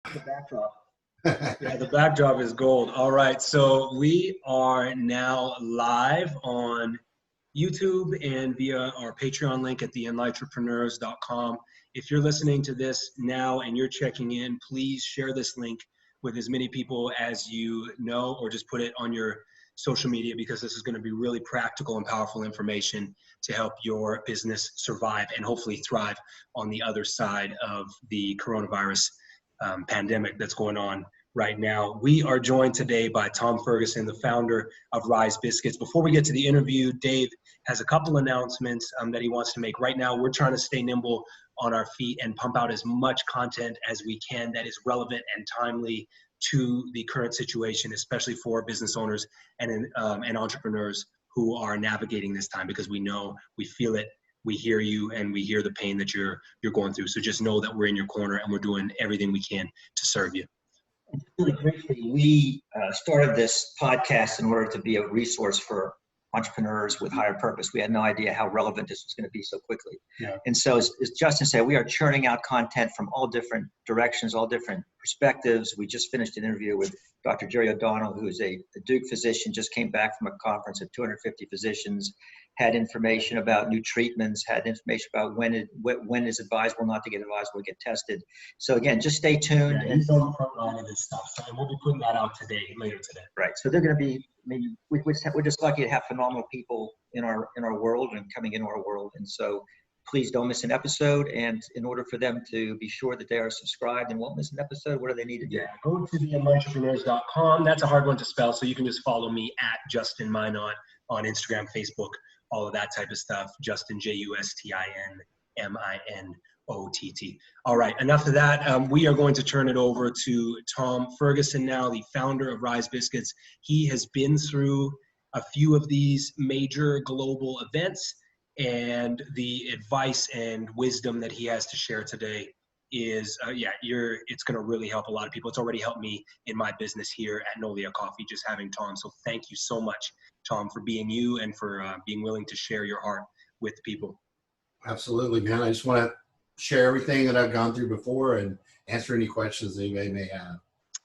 The backdrop. Yeah, the backdrop is gold. All right, so we are now live on YouTube and via our Patreon link at the Enlightrepreneurs.com. If you're listening to this now and you're checking in, please share this link with as many people as you know, or just put it on your social media, because this is going to be really practical and powerful information to help your business survive and hopefully thrive on the other side of the coronavirus pandemic that's going on right now. We are joined today by Tom Ferguson, the founder of Rise Biscuits. Before we get to the interview, Dave has a couple announcements that he wants to make. Right now, we're trying to stay nimble on our feet and pump out as much content as we can that is relevant and timely to the current situation, especially for business owners and entrepreneurs who are navigating this time, because we know, we feel it, we hear you, and we hear the pain that you're going through. So just know that we're in your corner and we're doing everything we can to serve you. Really briefly, we started this podcast in order to be a resource for entrepreneurs with higher purpose. We had no idea how relevant this was going to be so quickly. Yeah. And so as Justin said, we are churning out content from all different directions, all different perspectives. We just finished an interview with Dr. Jerry O'Donnell, who is a Duke physician, just came back from a conference of 250 physicians, had information about new treatments, had information about when is advisable not to get advisable to get tested. So again, just stay tuned. Yeah, he's on the front line of this stuff, so we'll be putting that out later today. Right. So they're going to be, maybe we're just lucky to have phenomenal people in our world and coming into our world. And so please don't miss an episode. And in order for them to be sure that they are subscribed and won't miss an episode, what do they need to do? Yeah, go to the Enlightrepreneurs.com. That's a hard one to spell, so you can just follow me at Justin Minott on Instagram, Facebook, all of that type of stuff. Justin, JustinMinott. All right, enough of that. We are going to turn it over to Tom Ferguson now, the founder of Rise Biscuits. He has been through a few of these major global events, and the advice and wisdom that he has to share today is, it's going to really help a lot of people. It's already helped me in my business here at Nolia Coffee, just having Tom. So thank you so much, Tom, for being you and for being willing to share your heart with people. Absolutely, man. I just want to share everything that I've gone through before and answer any questions that anybody may have.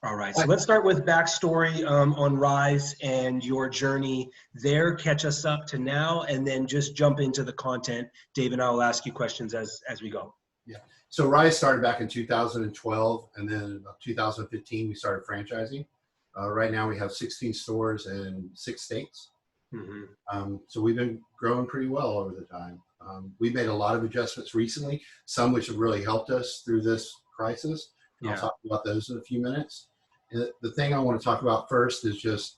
All right, so let's start with backstory on Rise and your journey there. Catch us up to now, and then just jump into the content. Dave and I will ask you questions as we go. Yeah. So Rise started back in 2012, and then about 2015 we started franchising. Right now we have 16 stores in 6 states. Mm-hmm. So we've been growing pretty well over the time. We've made a lot of adjustments recently, some which have really helped us through this crisis. And I'll talk about those in a few minutes. And the thing I want to talk about first is just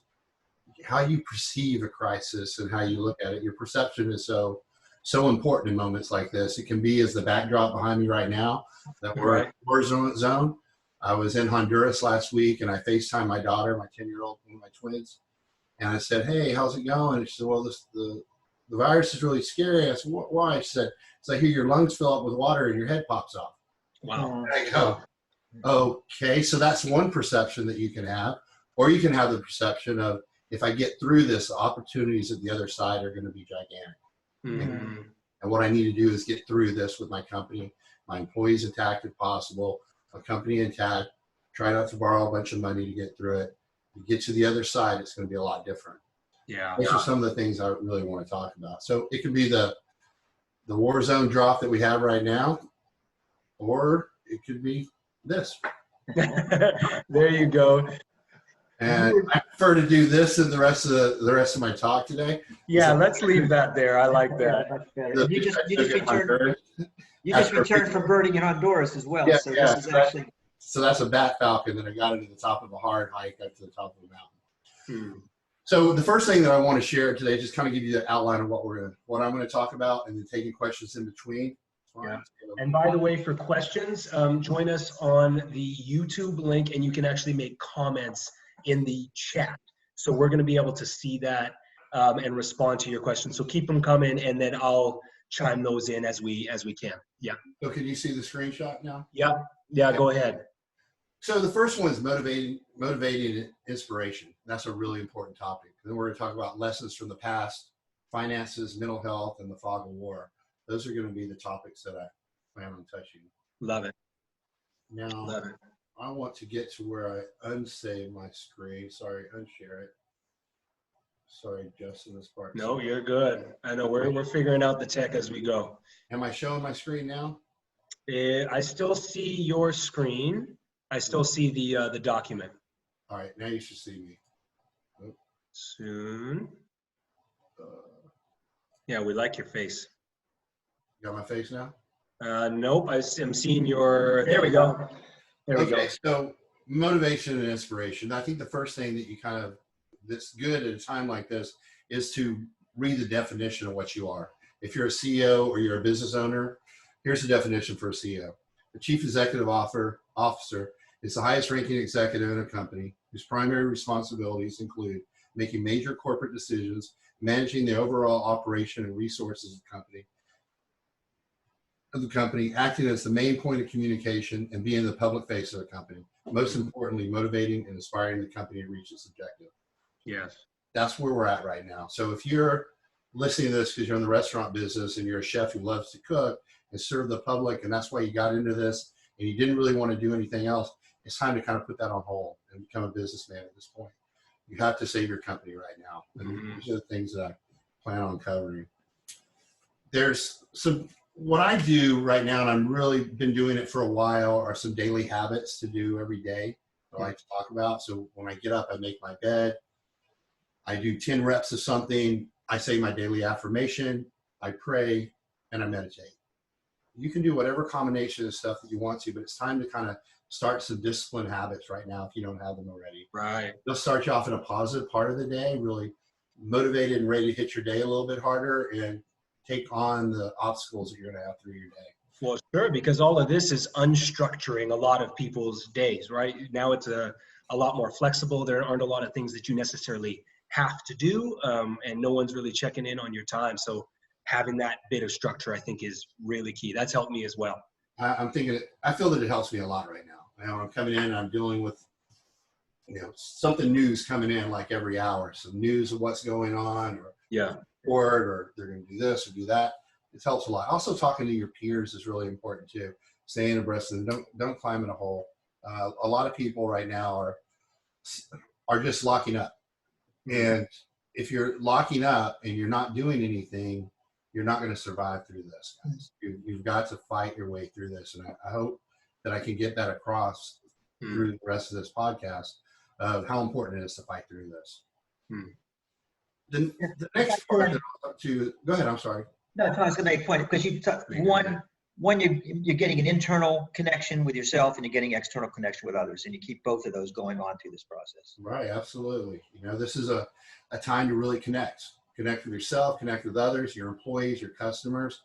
how you perceive a crisis and how you look at it. Your perception is so important in moments like this. It can be as the backdrop behind me right now that we're in a war zone. I was in Honduras last week, and I FaceTimed my daughter, my 10-year-old, one of my twins, and I said, "Hey, how's it going?" And she said, "Well, the virus is really scary." I said, "Why?" She said, "It's like, I hear your lungs fill up with water and your head pops off." Wow. And I go, okay, so that's one perception that you can have. Or you can have the perception of, if I get through this, the opportunities at the other side are going to be gigantic. Mm-hmm. And what I need to do is get through this with my company, my employees intact if possible, a company intact, try not to borrow a bunch of money to get through it. To get to the other side, it's going to be a lot different. Yeah. Those are some of the things I really want to talk about. So it could be the war zone drop that we have right now, or it could be this. There you go. And I prefer to do this in the rest of my talk today. Yeah, let's leave that there. I like that. That's better. You just returned from birding in Honduras as well. Yeah, so this is actually. So that's a bat falcon that I got into the top of a hard hike up to the top of the mountain. Hmm. So the first thing that I want to share today, just kind of give you the outline of what I'm going to talk about, and then taking questions in between. Yeah. And by the way, for questions, join us on the YouTube link, and you can actually make comments in the chat. So we're going to be able to see that and respond to your questions. So keep them coming, and then I'll chime those in as we can. Yeah. So can you see the screenshot now? Yeah. Yeah. Go ahead. So the first one is motivating inspiration. That's a really important topic. Then we're going to talk about lessons from the past, finances, mental health, and the fog of war. Those are going to be the topics that I plan on touching. Love it. Now, Love it. I want to get to where I unsave my screen. Sorry, unshare it. Sorry, Justin, this part. No, you're good. I know we're figuring out the tech as we go. Am I showing my screen now? I still see your screen. I still see the document. All right, now you should see me. Oh, Soon. uh, Yeah, we like your face. got my face now? Nope, I'm seeing your, there we go. There we go. Okay, so motivation and inspiration. I think the first thing that you that's good at a time like this is to read the definition of what you are. If you're a CEO or you're a business owner, here's the definition for a CEO. The chief executive officer is the highest ranking executive in a company whose primary responsibilities include making major corporate decisions, managing the overall operation and resources of the company, acting as the main point of communication, and being the public face of the company. Most importantly, motivating and inspiring the company to reach its objective. Yes. That's where we're at right now. So if you're listening to this because you're in the restaurant business and you're a chef who loves to cook and serve the public, and that's why you got into this and you didn't really want to do anything else, it's time to kind of put that on hold and become a businessman at this point. You have to save your company right now. And these are the things that I plan on covering. There's what I do right now, and I've really been doing it for a while, are some daily habits to do every day I like to talk about. So when I get up, I make my bed. I do 10 reps of something. I say my daily affirmation. I pray, and I meditate. You can do whatever combination of stuff that you want to, but it's time to kind of start some disciplined habits right now if you don't have them already. Right. They'll start you off in a positive part of the day, really motivated and ready to hit your day a little bit harder and take on the obstacles that you're going to have through your day. Well, sure, because all of this is unstructuring a lot of people's days, right? Now it's a lot more flexible. There aren't a lot of things that you necessarily have to do, and no one's really checking in on your time. So having that bit of structure, I think, is really key. That's helped me as well. I feel that it helps me a lot right now. You know, I'm coming in and I'm dealing with, something new's coming in like every hour. Some news of what's going on, or they're going to do this or do that. It helps a lot. Also, talking to your peers is really important too. Staying abreast and don't climb in a hole. A lot of people right now are just locking up. And if you're locking up and you're not doing anything, you're not going to survive through this, guys. You've got to fight your way through this. And I hope that I can get that across through the rest of this podcast of how important it is to fight through this. The next part go ahead, I'm sorry. No, I was going to make a point because one, you're getting an internal connection with yourself and you're getting external connection with others, and you keep both of those going on through this process. Right, absolutely. This is a time to really connect with yourself, connect with others, your employees, your customers.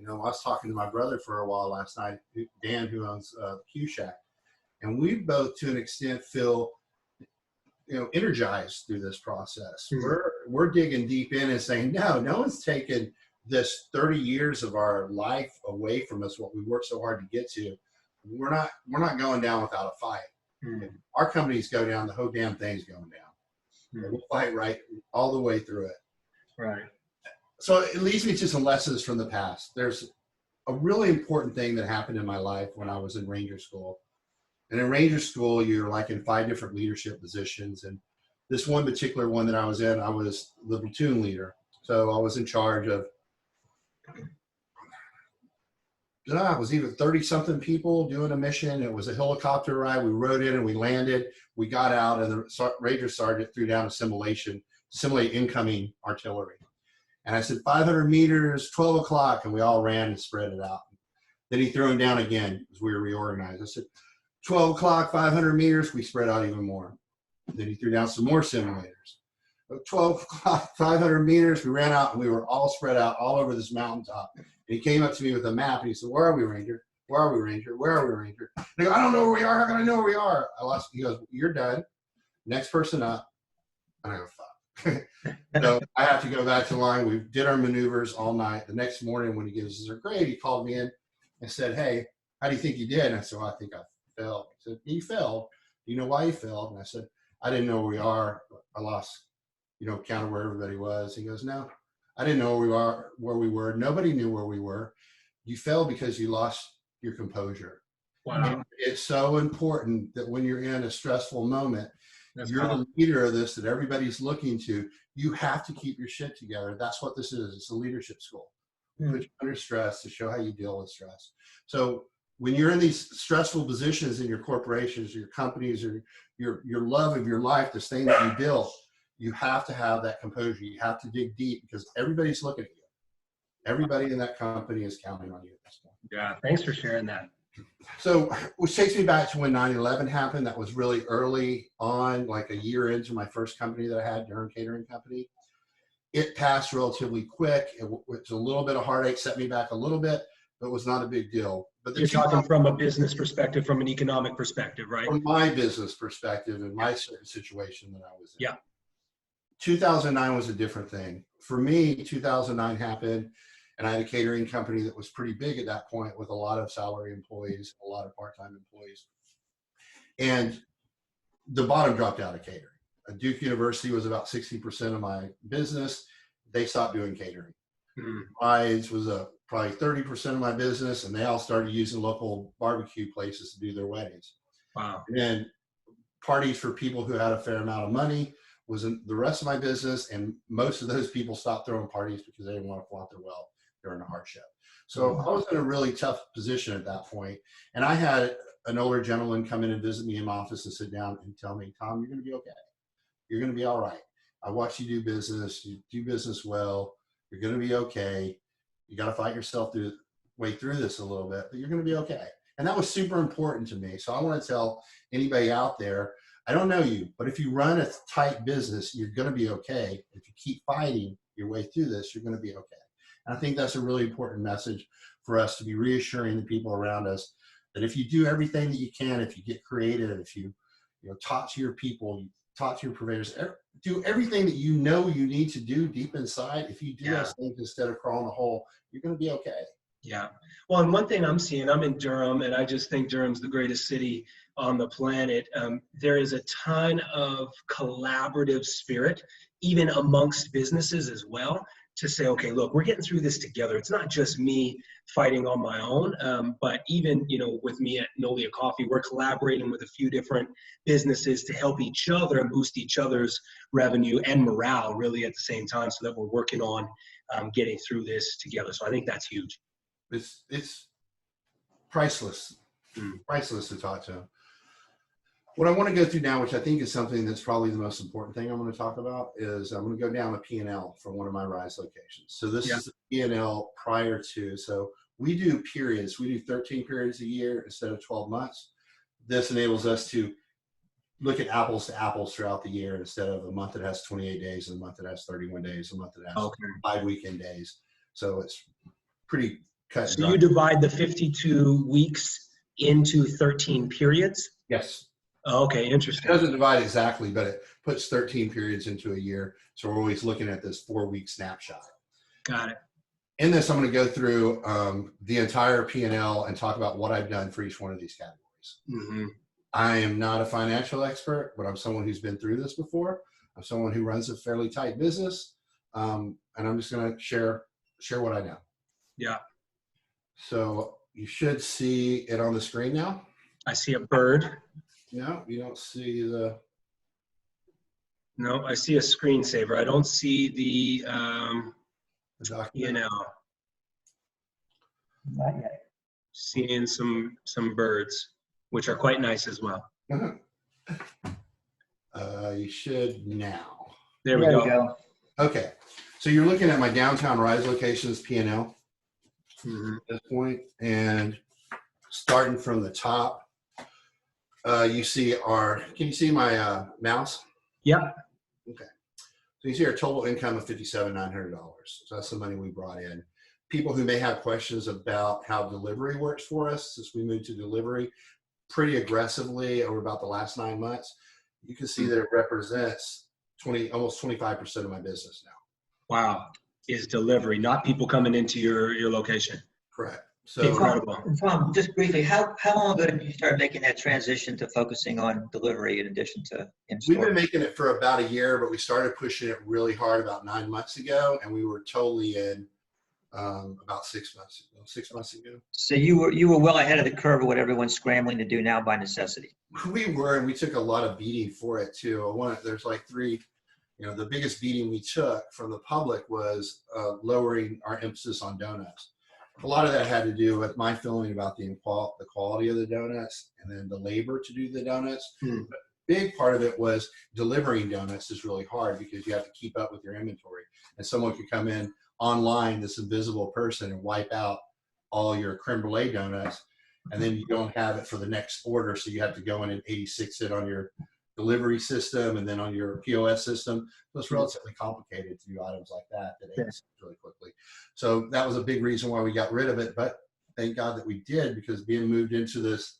I was talking to my brother for a while last night, Dan, who owns Q Shack, and we both, to an extent, feel energized through this process. We're digging deep in and saying, no one's taken this 30 years of our life away from us, what we worked so hard to get to. We're not going down without a fight. If our companies go down, the whole damn thing's going down. We'll fight right all the way through it. Right. So it leads me to some lessons from the past. There's a really important thing that happened in my life when I was in Ranger School. And in Ranger School, you're like in 5 different leadership positions. And this one particular one that I was in, I was the platoon leader. So I was in charge of, I was even 30-something people doing a mission. It was a helicopter ride. We rode in and we landed. We got out, and the Ranger Sergeant threw down a simulate incoming artillery. And I said, 500 meters, 12 o'clock, and we all ran and spread it out. Then he threw them down again as we were reorganized. I said, 12 o'clock, 500 meters, we spread out even more. Then he threw down some more simulators. 12 o'clock, 500 meters, we ran out, and we were all spread out all over this mountaintop. And he came up to me with a map, and he said, where are we, Ranger? Where are we, Ranger? Where are we, Ranger? And I go, I don't know where we are. How can I know where we are? He goes, you're done. Next person up. And I go, fuck. So I have to go back to the line. We did our maneuvers all night. The next morning when he gives us our grade, he called me in and said, hey, how do you think you did? And I said, well, I think I failed. He said, you failed. Do you know why you failed? And I said, I didn't know where we are. I lost, count of where everybody was. He goes, no, I didn't know where we were. Nobody knew where we were. You failed because you lost your composure. Wow. It's so important that when you're in a stressful moment, That's you're powerful. the leader of this that everybody's looking to. You have to keep your shit together. That's what this is. It's a leadership school. Put you under stress to show how you deal with stress. So when you're in these stressful positions in your corporations, your companies, or your love of your life, this thing that you built, you have to have that composure. You have to dig deep because everybody's looking at you. Everybody in that company is counting on you at this point. Yeah. Thanks for sharing that. So, which takes me back to when 9/11 happened. That was really early on, like a year into my first company that I had, Durham Catering Company. It passed relatively quick. It was a little bit of heartache, set me back a little bit, but it was not a big deal. But You're talking from a business perspective, from an economic perspective, right? from my business perspective and my certain situation that I was in. Yeah. 2009 was a different thing. For me, 2009 happened, and I had a catering company that was pretty big at that point with a lot of salary employees, a lot of part-time employees. And the bottom dropped out of catering. Duke University was about 60% of my business. They stopped doing catering. Mine was probably 30% of my business, and they all started using local barbecue places to do their weddings. Wow. And then parties for people who had a fair amount of money was in the rest of my business, and most of those people stopped throwing parties because they didn't want to flaunt their wealth during a hardship. So I was in a really tough position at that point, and I had an older gentleman come in and visit me in my office and sit down and tell me, "Tom, you're going to be okay. You're going to be all right. I watch you do business. You do business well. You're going to be okay. You got to fight yourself way through this a little bit, but you're going to be okay." And that was super important to me. So I want to tell anybody out there, I don't know you, but if you run a tight business, you're going to be okay. If you keep fighting your way through this, you're going to be okay. And I think that's a really important message for us to be reassuring the people around us that if you do everything that you can, if you get creative, if you talk to your people, you talk to your providers, do everything that you know you need to do deep inside. If you do those things instead of crawling a hole, you're going to be okay. Yeah. Well, and one thing I'm seeing, I'm in Durham, and I just think Durham's the greatest city on the planet. There is a ton of collaborative spirit, even amongst businesses as well, to say, okay, look, we're getting through this together. It's not just me fighting on my own, but even, with me at Nolia Coffee, we're collaborating with a few different businesses to help each other and boost each other's revenue and morale really at the same time, so that we're working on getting through this together. So I think that's huge. It's priceless, priceless to talk to. What I want to go through now, which I think is something that's probably the most important thing I'm going to talk about, is I'm going to go down the P&L for one of my Rise locations. So this is the P&L prior to, so we do periods. We do 13 periods a year instead of 12 months. This enables us to look at apples to apples throughout the year instead of a month that has 28 days, and a month that has 31 days, a month that has 5 weekend days. So it's pretty cut. So you divide the 52 weeks into 13 periods? Yes. Okay, interesting. It doesn't divide exactly, but it puts 13 periods into a year. So we're always looking at this 4-week snapshot. Got it. In this, I'm going to go through the entire P&L and talk about what I've done for each one of these categories. I am not a financial expert, but I'm someone who's been through this before. I'm someone who runs a fairly tight business, and I'm just going to share what I know. Yeah. So you should see it on the screen now. I see a bird. No, you don't see the. No, I see a screensaver. I don't see the document. Not yet. Seeing some birds, which are quite nice as well. You should now. There we go. Okay, so you're looking at my downtown Rise locations P&L at this point, and starting from the top, you see can you see my mouse? Yep. Okay. So you see our total income of $57,900. So that's the money we brought in. People who may have questions about how delivery works for us, since we moved to delivery pretty aggressively over about the last 9 months, you can see that it represents almost 25% of my business now. Wow. Is delivery, not people coming into your location. Correct. So incredible. Tom, just briefly, how long ago did you start making that transition to focusing on delivery in addition to in-store? We've been making it for about a year, but we started pushing it really hard about 9 months ago, and we were totally in about 6 months ago. 6 months ago. So you were well ahead of the curve of what everyone's scrambling to do now by necessity. We were, and we took a lot of beating for it too. There's like three. The biggest beating we took from the public was lowering our emphasis on donuts. A lot of that had to do with my feeling about the quality of the donuts and then the labor to do the donuts. But a big part of it was delivering donuts is really hard because you have to keep up with your inventory. And someone could come in online, this invisible person, and wipe out all your creme brulee donuts, and then you don't have it for the next order. So you have to go in and 86 it on your delivery system and then on your POS system. So it's relatively complicated to do items like that ends really quickly. So that was a big reason why we got rid of it. But thank God that we did, because being moved into this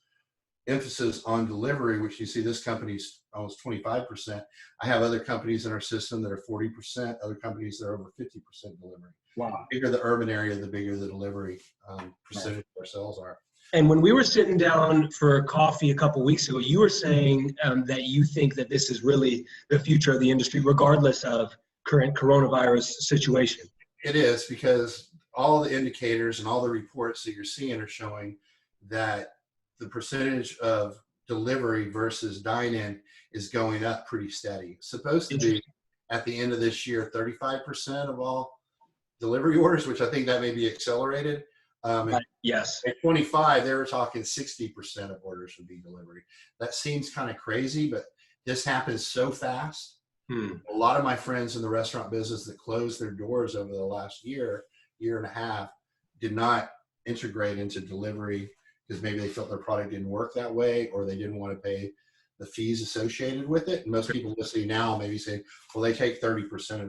emphasis on delivery, which you see this company's almost 25%. I have other companies in our system that are 40%, other companies that are over 50% delivery. Wow. The bigger the urban area, the bigger the delivery percentage of our sales are. And when we were sitting down for coffee a couple weeks ago, you were saying that you think that this is really the future of the industry, regardless of current coronavirus situation. It is, because all the indicators and all the reports that you're seeing are showing that the percentage of delivery versus dine-in is going up pretty steady. It's supposed to be at the end of this year, 35% of all delivery orders, which I think that may be accelerated. Yes. At 25, they were talking 60% of orders would be delivery. That seems kind of crazy, but this happens so fast. A lot of my friends in the restaurant business that closed their doors over the last year and a half, did not integrate into delivery because maybe they felt their product didn't work that way, or they didn't want to pay the fees associated with it. And most people listening now maybe say, well, they take 30%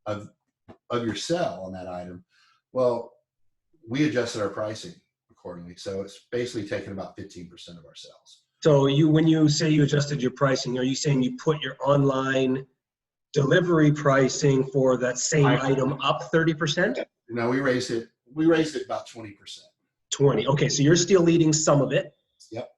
of your sale on that item. Well, we adjusted our pricing accordingly. So it's basically taken about 15% of our sales. So when you say you adjusted your pricing, are you saying you put your online delivery pricing for that same item up 30%? No, we raised it about 20%. 20. Okay, so you're still eating some of it. Yep.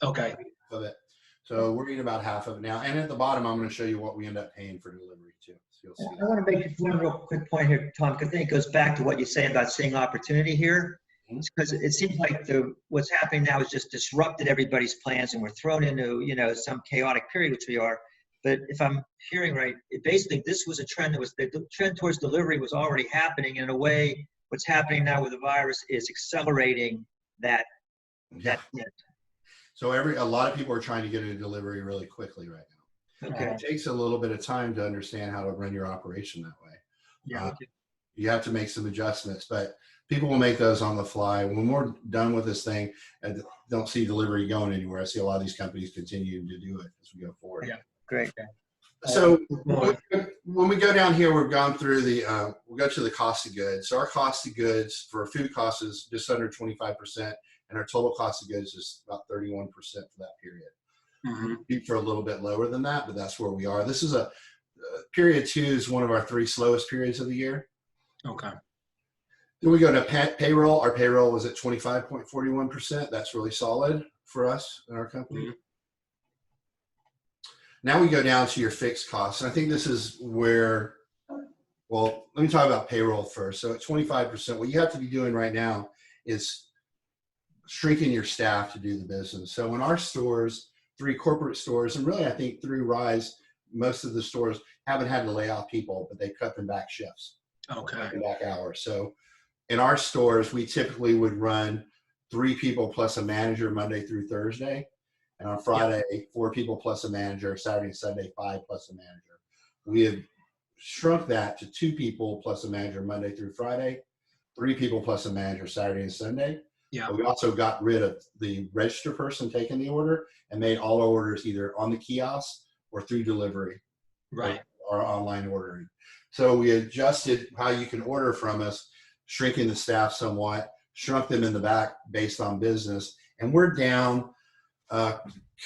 Okay. Of it. So we're eating about half of it now. And at the bottom, I'm going to show you what we end up paying for delivery too. So you'll see. I want to make one real quick point here, Tom, because I think it goes back to what you say about seeing opportunity here. Because it seems like what's happening now is just disrupted everybody's plans, and we're thrown into some chaotic period, which we are. But if I'm hearing right, basically this was a trend the trend towards delivery was already happening. In a way, what's happening now with the virus is accelerating that. Yeah. So a lot of people are trying to get into delivery really quickly right now. Okay. It takes a little bit of time to understand how to run your operation that way. Yeah. You have to make some adjustments, but people will make those on the fly. When we're done with this thing, I don't see delivery going anywhere. I see a lot of these companies continuing to do it as we go forward. Yeah, great. So when we go down here, we've gone through we'll go to the cost of goods. So our cost of goods for food costs is just under 25%, and our total cost of goods is about 31% for that period. For a little bit lower than that, but that's where we are. This is period 2 is one of our 3 slowest periods of the year. Okay. Then we go to payroll. Our payroll was at 25.41%. That's really solid for us in our company. Now we go down to your fixed costs. And I think this is where, well, let me talk about payroll first. So at 25%, what you have to be doing right now is shrinking your staff to do the business. So in our stores, 3 corporate stores, and really I think through Rise, most of the stores haven't had to lay off people, but they cut them back shifts. Okay. Back hours. So in our stores, we typically would run 3 people plus a manager Monday through Thursday. And on Friday, 4 people plus a manager, Saturday and Sunday, 5 plus a manager. We have shrunk that to 2 people plus a manager Monday through Friday, 3 people plus a manager Saturday and Sunday. Yeah. But we also got rid of the register person taking the order and made all our orders either on the kiosk or through delivery. Right. Or online ordering. So we adjusted how you can order from us, shrinking the staff somewhat, shrunk them in the back based on business. And we're down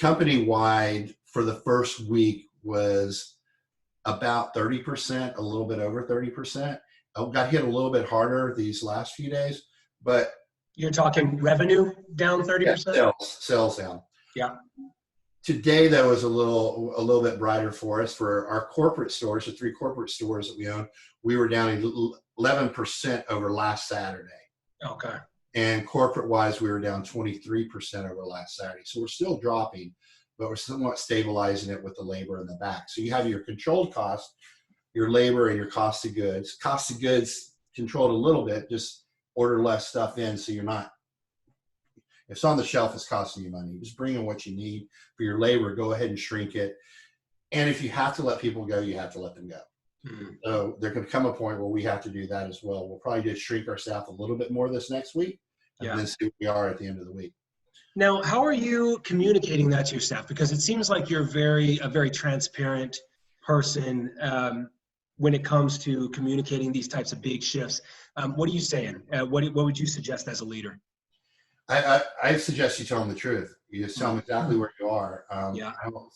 company-wide for the first week was about 30%, a little bit over 30%. Got hit a little bit harder these last few days, but you're talking revenue down 30%? Yeah, sales down. Yeah. Today, though, is a little bit brighter for us. For our corporate stores, the 3 corporate stores that we own, we were down 11% over last Saturday. Okay. And corporate-wise, we were down 23% over last Saturday. So we're still dropping, but we're somewhat stabilizing it with the labor in the back. So you have your controlled cost, your labor, and your cost of goods. Cost of goods controlled a little bit, just order less stuff in so you're not, if it's on the shelf, it's costing you money. Just bring in what you need. For your labor, go ahead and shrink it. And if you have to let people go, you have to let them go. Mm-hmm. So there can come a point where we have to do that as well. We'll probably just shrink our staff a little bit more this next week, and then see where we are at the end of the week. Now, how are you communicating that to your staff? Because it seems like you're a very transparent person when it comes to communicating these types of big shifts. What are you saying? What would you suggest as a leader? I suggest you tell them the truth. You just tell them exactly where you are.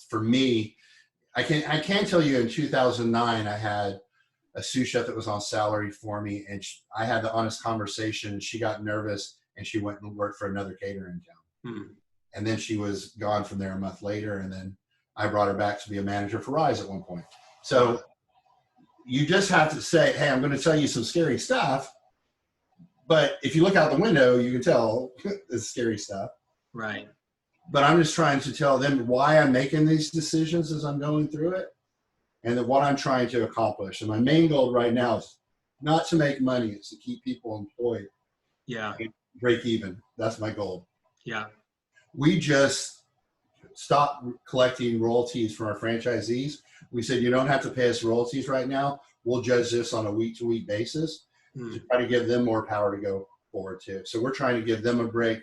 For me, I can tell you in 2009, I had a sous chef that was on salary for me, and I had the honest conversation. She got nervous, and she went and worked for another caterer in town. And then she was gone from there a month later, and then I brought her back to be a manager for Rise at one point. So you just have to say, hey, I'm going to tell you some scary stuff. But if you look out the window, you can tell it's scary stuff. Right. But I'm just trying to tell them why I'm making these decisions as I'm going through it, and that what I'm trying to accomplish. And my main goal right now is not to make money. It's to keep people employed. Yeah. Break even. That's my goal. Yeah. We just stopped collecting royalties from our franchisees. We said, you don't have to pay us royalties right now. We'll judge this on a week-to-week basis to try to give them more power to go forward to. So we're trying to give them a break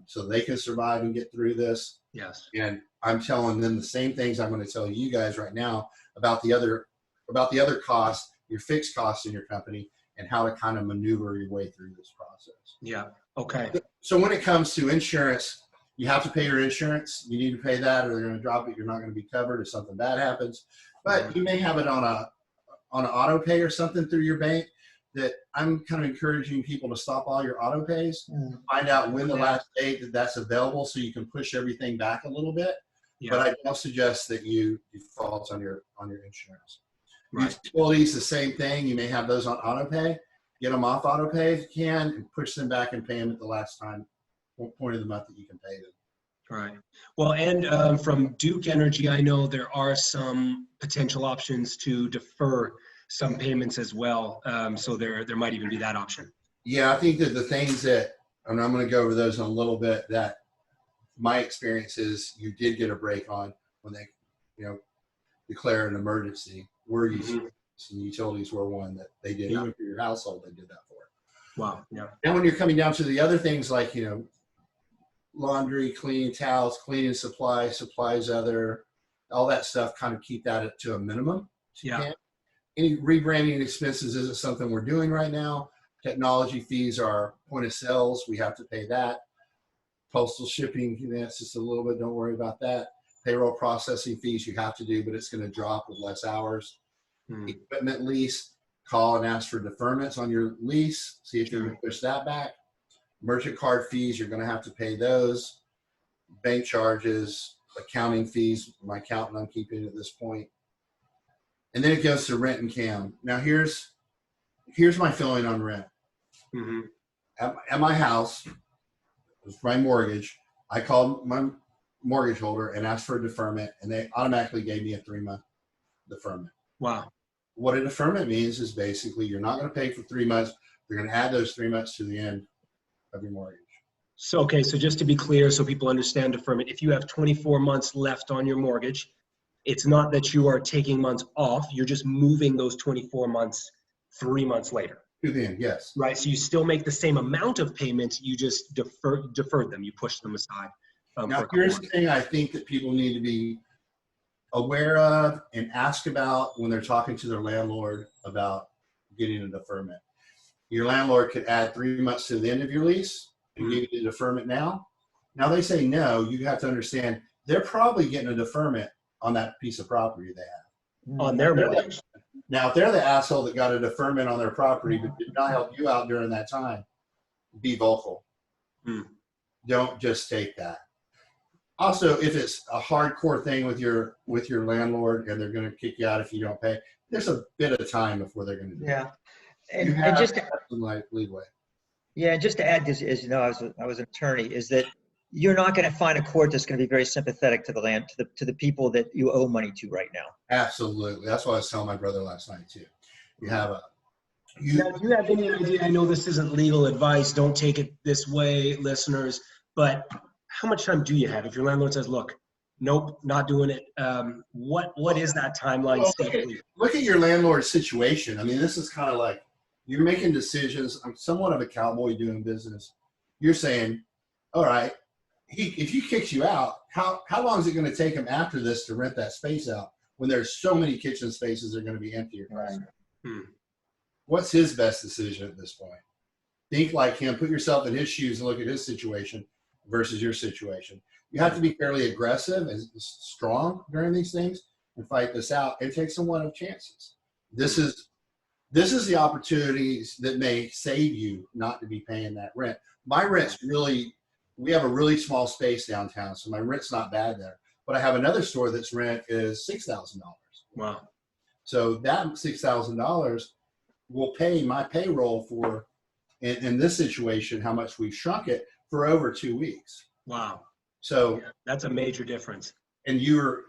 so they can survive and get through this. Yes. And I'm telling them the same things I'm going to tell you guys right now about the other costs, your fixed costs in your company, and how to kind of maneuver your way through this process. Yeah. Okay. So when it comes to insurance, you have to pay your insurance. You need to pay that, or they're going to drop it. You're not going to be covered if something bad happens. But you may have it on an auto pay or something through your bank. That I'm kind of encouraging people to stop all your auto pays, find out when the last date that's available, so you can push everything back a little bit. Yeah. But I don't suggest that you default on your insurance. Right. Utilities, the same thing. You may have those on auto pay. Get them off auto pay if you can, and push them back and pay them at the last point of the month that you can pay them. Right. Well, and from Duke Energy, I know there are some potential options to defer some payments as well. So there might even be that option. Yeah, I think that the things that, and I'm going to go over those in a little bit, that my experience is you did get a break on when they, declare an emergency. We're using some utilities were one that they did. Even for your household, they did that for. Wow. Yeah. And when you're coming down to the other things like, laundry, cleaning towels, cleaning supplies, all that stuff, kind of keep that to a minimum. Yeah. Any rebranding expenses isn't something we're doing right now. Technology fees are point of sales. We have to pay that. Postal shipping, that's just a little bit, don't worry about that. Payroll processing fees you have to do, but it's going to drop with less hours. Equipment lease, call and ask for deferments on your lease. See if you can push that back. Merchant card fees, you're going to have to pay those. Bank charges, accounting fees, my accountant I'm keeping at this point. And then it goes to rent and CAM. Now here's my feeling on rent. At my house, with my mortgage, I called my mortgage holder and asked for a deferment, and they automatically gave me a 3-month deferment. Wow. What a deferment means is basically you're not going to pay for 3 months. They're going to add those 3 months to the end of your mortgage. So, okay, so just to be clear so people understand deferment, if you have 24 months left on your mortgage, it's not that you are taking months off, you're just moving those 24 months 3 months later. To the end, yes. Right, so you still make the same amount of payments, you just deferred them, you pushed them aside. Now, here's the thing I think that people need to be aware of and ask about when they're talking to their landlord about getting a deferment. Your landlord could add 3 months to the end of your lease and give you the deferment now. Now they say no, you have to understand they're probably getting a deferment on that piece of property they have. On their mortgage. Now, if they're the asshole that got a deferment on their property but did not help you out during that time, be vocal. Don't just take that. Also, if it's a hardcore thing with your landlord and they're going to kick you out if you don't pay, there's a bit of time before they're going to do Yeah. it. You And have just some like leeway. yeah, just to add this, as you know, I was an attorney, is that you're not going to find a court that's going to be very sympathetic to the land, to the people that you owe money to right now. Absolutely. That's what I was telling my brother last night too. You have a Now, do you have any idea? I know this isn't legal advice. Don't take it this way, listeners. But how much time do you have? If your landlord says, "Look, nope, not doing it," what is that timeline? Well, Safely? look at your landlord's situation. I mean, this is kind of like you're making decisions. I'm somewhat of a cowboy doing business. You're saying, all right, if he kicks you out, how long is it going to take him after this to rent that space out when there's so many kitchen spaces that are going to be empty? Right. What's his best decision at this point? Think like him. Put yourself in his shoes and look at his situation versus your situation. You have to be fairly aggressive and strong during these things and fight this out and take some one-off chances. This is the opportunities that may save you not to be paying that rent. My rent's really, we have a really small space downtown, so my rent's not bad there. But I have another store that's rent is $6,000. Wow. So that $6,000 will pay my payroll for, in this situation, how much we've shrunk it for over 2 weeks. Wow. So yeah, that's a major difference. And your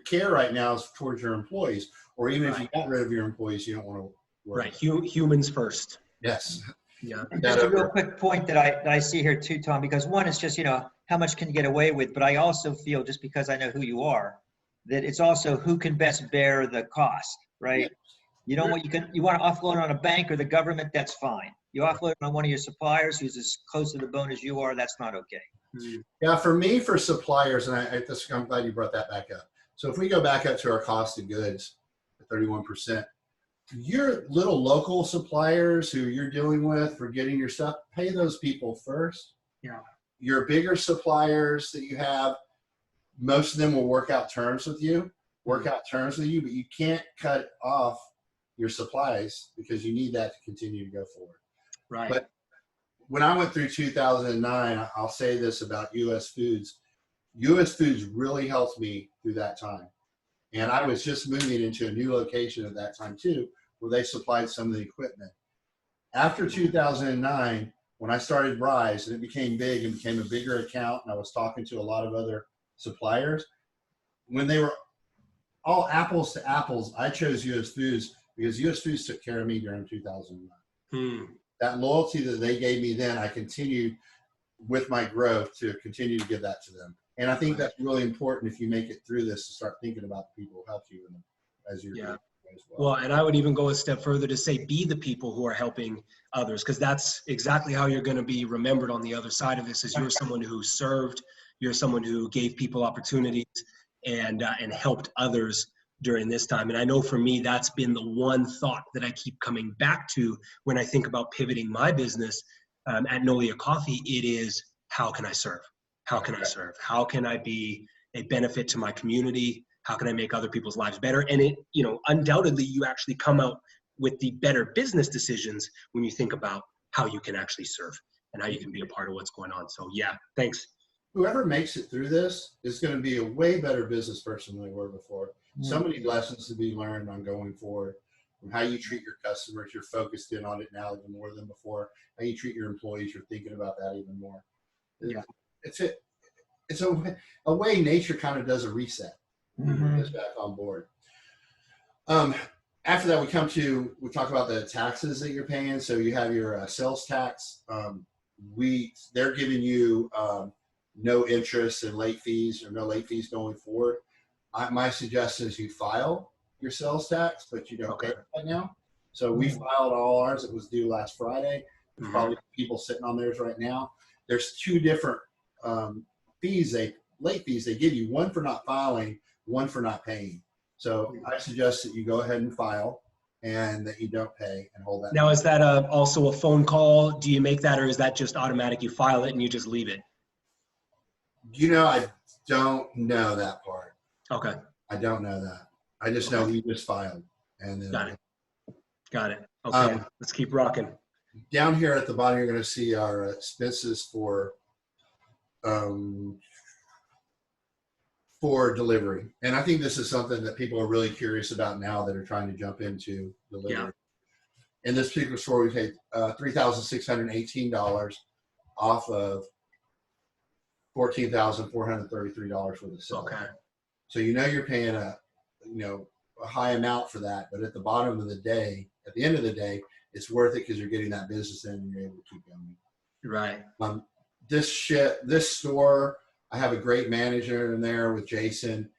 care right now is towards your employees, or even if you got rid of your employees, you don't want to worry. Right. Humans first. Yes. Yeah. And just a real quick point that I see here too, Tom, because one is just, how much can you get away with? But I also feel, just because I know who you are, that it's also who can best bear the cost, right? Yeah. You don't want, you want to offload it on a bank or the government, that's fine. You offload it on one of your suppliers who's as close to the bone as you are, that's not okay. Yeah, for me, for suppliers, and I'm glad you brought that back up. So if we go back up to our cost of goods, 31%, your little local suppliers who you're dealing with for getting your stuff, pay those people first. Yeah. Your bigger suppliers that you have, most of them will work out terms with you, but you can't cut off your supplies because you need that to continue to go forward. Right. But when I went through 2009, I'll say this about US Foods. US Foods really helped me through that time. And I was just moving into a new location at that time too, where they supplied some of the equipment. After 2009, when I started Rise and it became big and became a bigger account, and I was talking to a lot of other suppliers, when they were all apples to apples, I chose US Foods because US Foods took care of me during 2009. That loyalty that they gave me then, I continued with my growth to continue to give that to them. And I think that's really important if you make it through this to start thinking about the people who help you as you're doing as well. Well, and I would even go a step further to say, be the people who are helping others, because that's exactly how you're going to be remembered on the other side of this. Is you're someone who served, you're someone who gave people opportunities and helped others during this time. And I know for me, that's been the one thought that I keep coming back to when I think about pivoting my business at Nolia Coffee. It is, how can I serve? How can I serve? How can I be a benefit to my community? How can I make other people's lives better? And it, undoubtedly you actually come out with the better business decisions when you think about how you can actually serve and how you can be a part of what's going on. So yeah, thanks. Whoever makes it through this is going to be a way better business person than they were before. So many lessons to be learned on going forward, from how you treat your customers. You're focused in on it now even more than before. How you treat your employees, you're thinking about that even more. Yeah. It's a way nature kind of does a reset. It's back on board. After that, we talk about the taxes that you're paying. So you have your sales tax. They're giving you no interest and late fees, or no late fees going forward. My suggestion is you file your sales tax, but you don't pay it right now. So we filed all ours. It was due last Friday. There's probably people sitting on theirs right now. There's two different late fees they give you, one for not filing, one for not paying. So I suggest that you go ahead and file and that you don't pay and hold that. Now, is that also a phone call? Do you make that, or is that just automatic? You file it and you just leave it? I don't know that part. Okay. I don't know that. I just know we just filed. And then, Got it. Okay. Let's keep rocking. Down here at the bottom, you're going to see our expenses for for delivery. And I think this is something that people are really curious about now that are trying to jump into delivery. Yeah. In this particular store, we paid $3,618 off of $14,433 for the sale. Okay. So you're paying a high amount for that, but at the bottom of the day, at the end of the day, it's worth it because you're getting that business in and you're able to keep going. Right. This store, I have a great manager in there with Jason,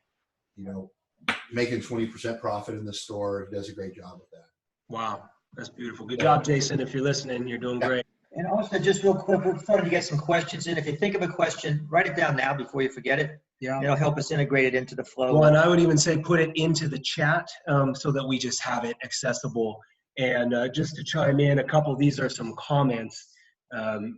making 20% profit in the store. He does a great job with that. Wow. That's beautiful. Good job, Jason. If you're listening, you're doing great. And also, just real quick, we're starting to get some questions in. If you think of a question, write it down now before you forget it. Yeah. It'll help us integrate it into the flow. Well, and I would even say put it into the chat so that we just have it accessible. And just to chime in, a couple, these are some comments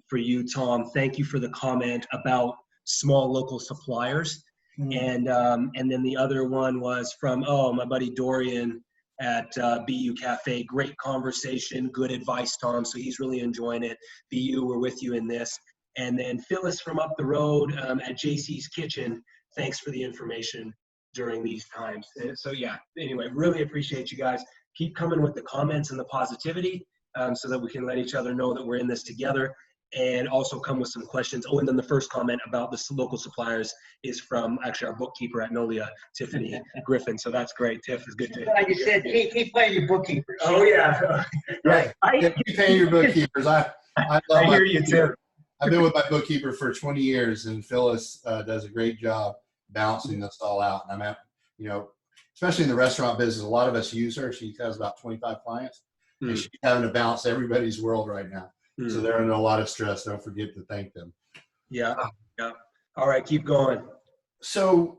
for you, Tom. Thank you for the comment about small local suppliers. And then the other one was from, my buddy Dorian at BU Cafe. Great conversation, good advice, Tom. So he's really enjoying it. BU, we're with you in this. And then Phyllis from up the road at JC's Kitchen. Thanks for the information during these times. So yeah, anyway, really appreciate you guys. Keep coming with the comments and the positivity so that we can let each other know that we're in this together, and also come with some questions. Oh, and then the first comment about the local suppliers is from actually our bookkeeper at Nolia, Tiffany Griffin. So that's great. Tiff, is good to Like you said, keep playing your bookkeeper. Oh yeah. Right. Keep paying your bookkeepers. I hear you, Tiff. I've been with my bookkeeper for 20 years, and Phyllis does a great job balancing this all out. And I'm at, especially in the restaurant business, a lot of us use her. She has about 25 clients, and she's having to balance everybody's world right now. So they're under a lot of stress. Don't forget to thank them. Yeah. Yeah. All right, keep going. So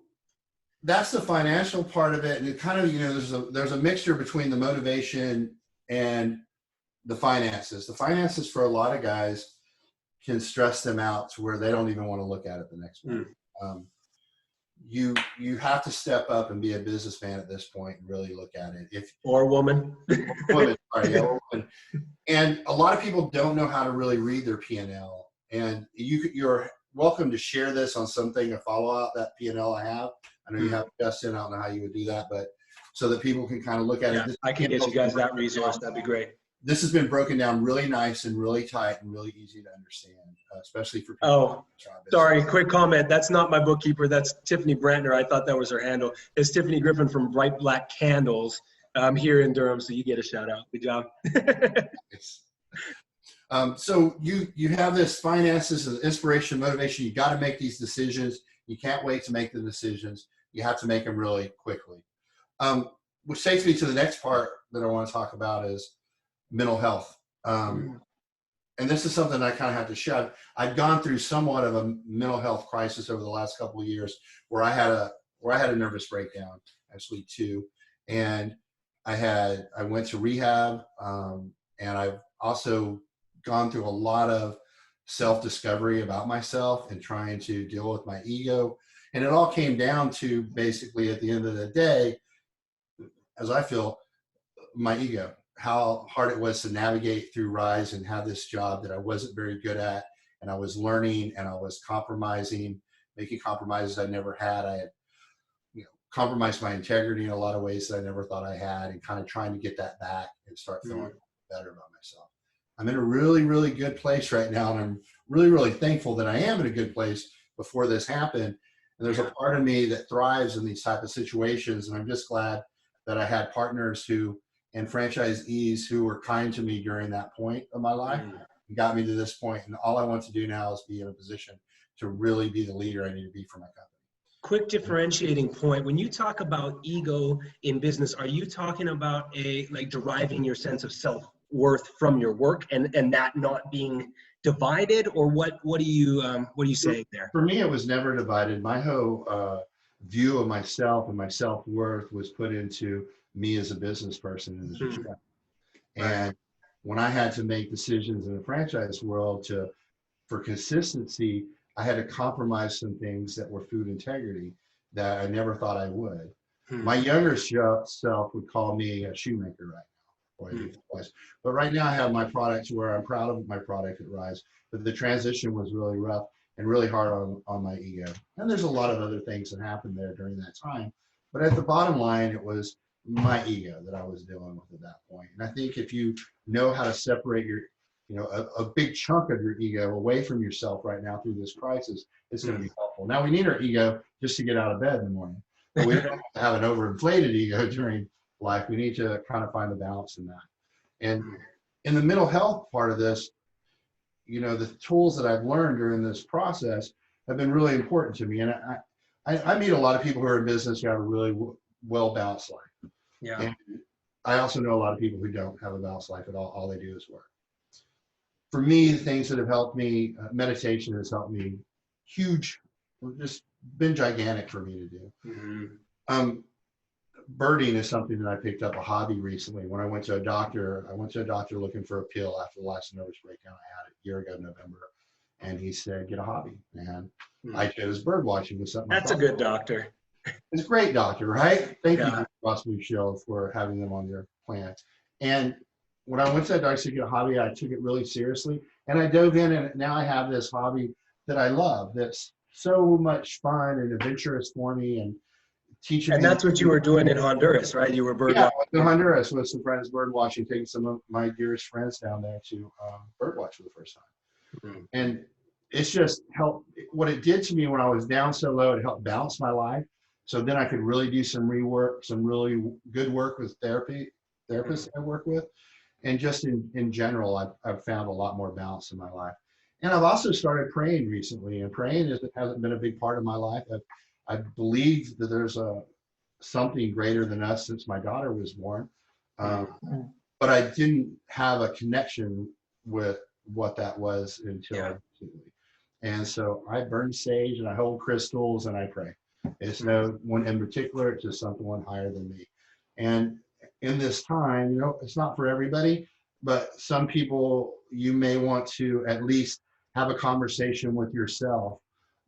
that's the financial part of it, and it kind of, there's a mixture between the motivation and the finances. The finances for a lot of guys can stress them out to where they don't even want to look at it the next month. You have to step up and be a businessman at this point and really look at it. Or woman. Woman. And a lot of people don't know how to really read their P&L. And you're welcome to share this on something to follow out that P&L I have. I know you have Justin. I don't know how you would do that, but so that people can kind of look at it. I can get you guys that resource. That'd be great. This has been broken down really nice and really tight and really easy to understand, especially for people. Oh, sorry, quick comment. That's not my bookkeeper. That's Tiffany Brantner. I thought that was her handle. It's Tiffany Griffin from Bright Black Candles here in Durham, so you get a shout out. Good job. So you have this finances, inspiration, motivation. You got to make these decisions. You can't wait to make the decisions. You have to make them really quickly. Which takes me to the next part that I want to talk about is mental health. And this is something I kind of have to share. I've gone through somewhat of a mental health crisis over the last couple of years where I had a nervous breakdown, actually two. And I went to rehab, and I've also gone through a lot of self-discovery about myself and trying to deal with my ego. And it all came down to basically at the end of the day, as I feel, my ego, how hard it was to navigate through Rise and have this job that I wasn't very good at. And I was learning and I was compromising, making compromises I never had. I had compromised my integrity in a lot of ways that I never thought I had, and kind of trying to get that back and start feeling better about myself. I'm in a really, really good place right now. And I'm really, really thankful that I am in a good place before this happened. And there's a part of me that thrives in these type of situations. And I'm just glad that I had partners and franchisees who were kind to me during that point of my life and got me to this point. And all I want to do now is be in a position to really be the leader I need to be for my company. Quick differentiating point. When you talk about ego in business, are you talking about deriving your sense of self-worth from your work and that not being divided, or what are you saying there? For me, it was never divided. My whole view of myself and my self-worth was put into me as a business person in this respect. And when I had to make decisions in the franchise world for consistency, I had to compromise some things that were food integrity that I never thought I would. My younger self would call me a shoemaker right now. But right now I have my products where I'm proud of my product at Rise. But the transition was really rough. and really hard on my ego. And there's a lot of other things that happened there during that time. But at the bottom line, it was my ego that I was dealing with at that point. And I think if you know how to separate your, a big chunk of your ego away from yourself right now through this crisis, it's going to be helpful. Now, we need our ego just to get out of bed in the morning. But we don't have to have an overinflated ego during life. We need to kind of find the balance in that. And in the mental health part of this, the tools that I've learned during this process have been really important to me. And I meet a lot of people who are in business who have a really well-balanced life. Yeah. And I also know a lot of people who don't have a balanced life at all. All they do is work. For me, the things that have helped me, meditation has helped me huge, just been gigantic for me to do. Birding is something that I picked up a hobby recently. When I went to a doctor, looking for a pill after the last nervous breakdown I had a year ago in November. And he said, get a hobby. And I chose bird watching. Was something That's a good doctor. It's a great doctor, right? Thank you, Ross Blue Show, for having them on your plan. And when I went to that doctor to get a hobby, I took it really seriously. And I dove in, and now I have this hobby that I love that's so much fun and adventurous for me, and teaching me. And that's what you were doing in Honduras, right? You were bird watching. I went to Honduras with some friends bird watching, taking some of my dearest friends down there to bird watch for the first time. And it's just helped. What it did to me when I was down so low, it helped balance my life. So then I could really do some rework, some really good work with therapists I work with. And just in general, I've found a lot more balance in my life. And I've also started praying recently, and praying hasn't been a big part of my life. I believe that there's something greater than us since my daughter was born. But I didn't have a connection with what that was until I recently. And so I burn sage and I hold crystals and I pray. It's no one in particular, it's just someone higher than me. And in this time, it's not for everybody, but some people, you may want to at least have a conversation with yourself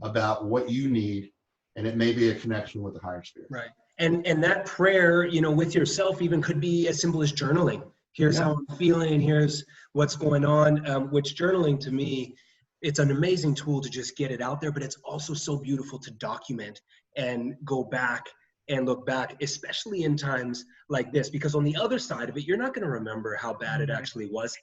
about what you need, and it may be a connection with the higher spirit. Right. And that prayer, with yourself even could be as simple as journaling. Here's how I'm feeling, here's what's going on, which journaling to me, it's an amazing tool to just get it out there, but it's also so beautiful to document and go back and look back, especially in times like this, because on the other side of it, you're not going to remember how bad it actually was.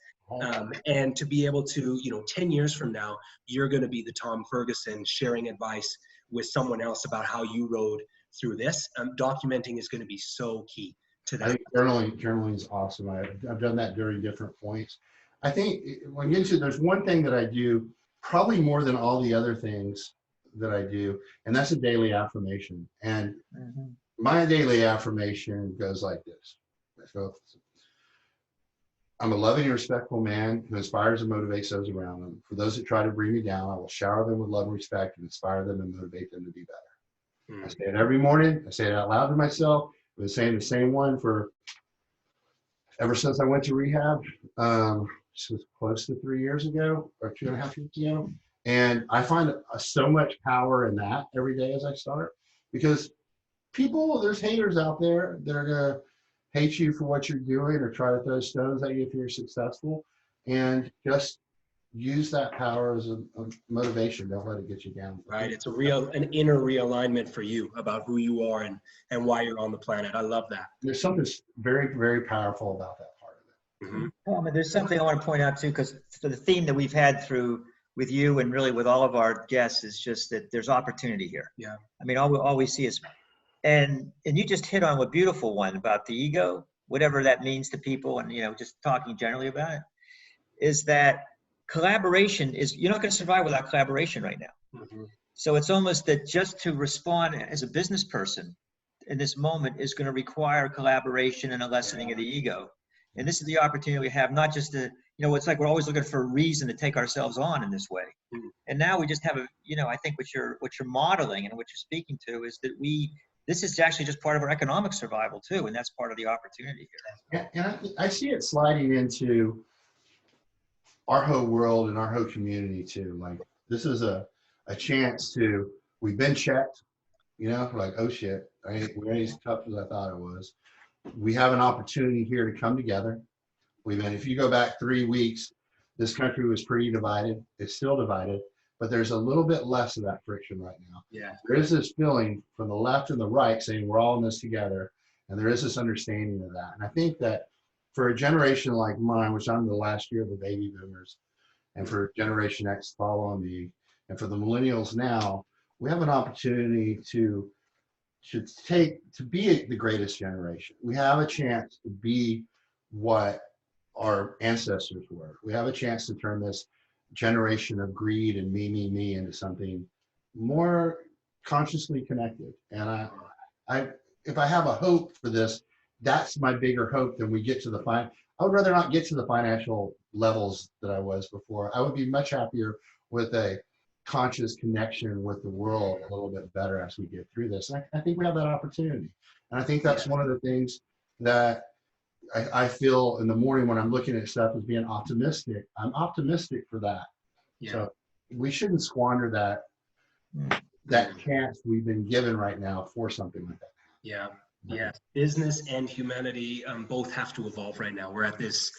And to be able to, 10 years from now, you're going to be the Tom Ferguson sharing advice with someone else about how you rode through this. Documenting is going to be so key to that. I think journaling is awesome. I've done that during different points. I think when you get to, there's one thing that I do probably more than all the other things that I do, and that's a daily affirmation. And my daily affirmation goes like this. So, I'm a loving and respectful man who inspires and motivates those around them. For those that try to bring me down, I will shower them with love and respect and inspire them and motivate them to be better. I say it every morning. I say it out loud to myself. I've been saying the same one ever since I went to rehab. Close to 3 years ago, or 2.5 years ago. And I find so much power in that every day as I start, because there's haters out there that are going to hate you for what you're doing or try to throw stones at you if you're successful. And just use that power as a motivation. Don't let it get you down. Right. It's an inner realignment for you about who you are and why you're on the planet. I love that. There's something very, very powerful about that part of it. Well, there's something I want to point out too, because the theme that we've had with you and really with all of our guests is just that there's opportunity here. Yeah. All we see is, and you just hit on a beautiful one about the ego, whatever that means to people, and just talking generally about it, is that collaboration you're not going to survive without collaboration right now. So it's almost that just to respond as a business person in this moment is going to require collaboration and a lessening of the ego. And this is the opportunity we have, not just to, it's like we're always looking for a reason to take ourselves on in this way. And now we just have I think what you're modeling and what you're speaking to is that this is actually just part of our economic survival too. And that's part of the opportunity here. And I see it sliding into our whole world and our whole community too. Like, this is a chance we've been checked, like, oh shit, we ain't as tough as I thought it was. We have an opportunity here to come together. If you go back 3 weeks, this country was pretty divided. It's still divided, but there's a little bit less of that friction right now. Yeah. There is this feeling from the left and the right saying we're all in this together, and there is this understanding of that. And I think that for a generation like mine, which I'm the last year of the baby boomers, and for Generation X following me, and for the millennials now, we have an opportunity to be the greatest generation. We have a chance to be what our ancestors were. We have a chance to turn this generation of greed and me into something more consciously connected. And if I have a hope for this, that's my bigger hope than we get to I would rather not get to the financial levels that I was before. I would be much happier with a conscious connection with the world a little bit better as we get through this. And I think we have that opportunity. And I think that's one of the things that I feel in the morning when I'm looking at stuff as being optimistic. I'm optimistic for that. Yeah. So we shouldn't squander that chance we've been given right now for something like that. Yeah. Yeah. Business and humanity both have to evolve right now. We're at this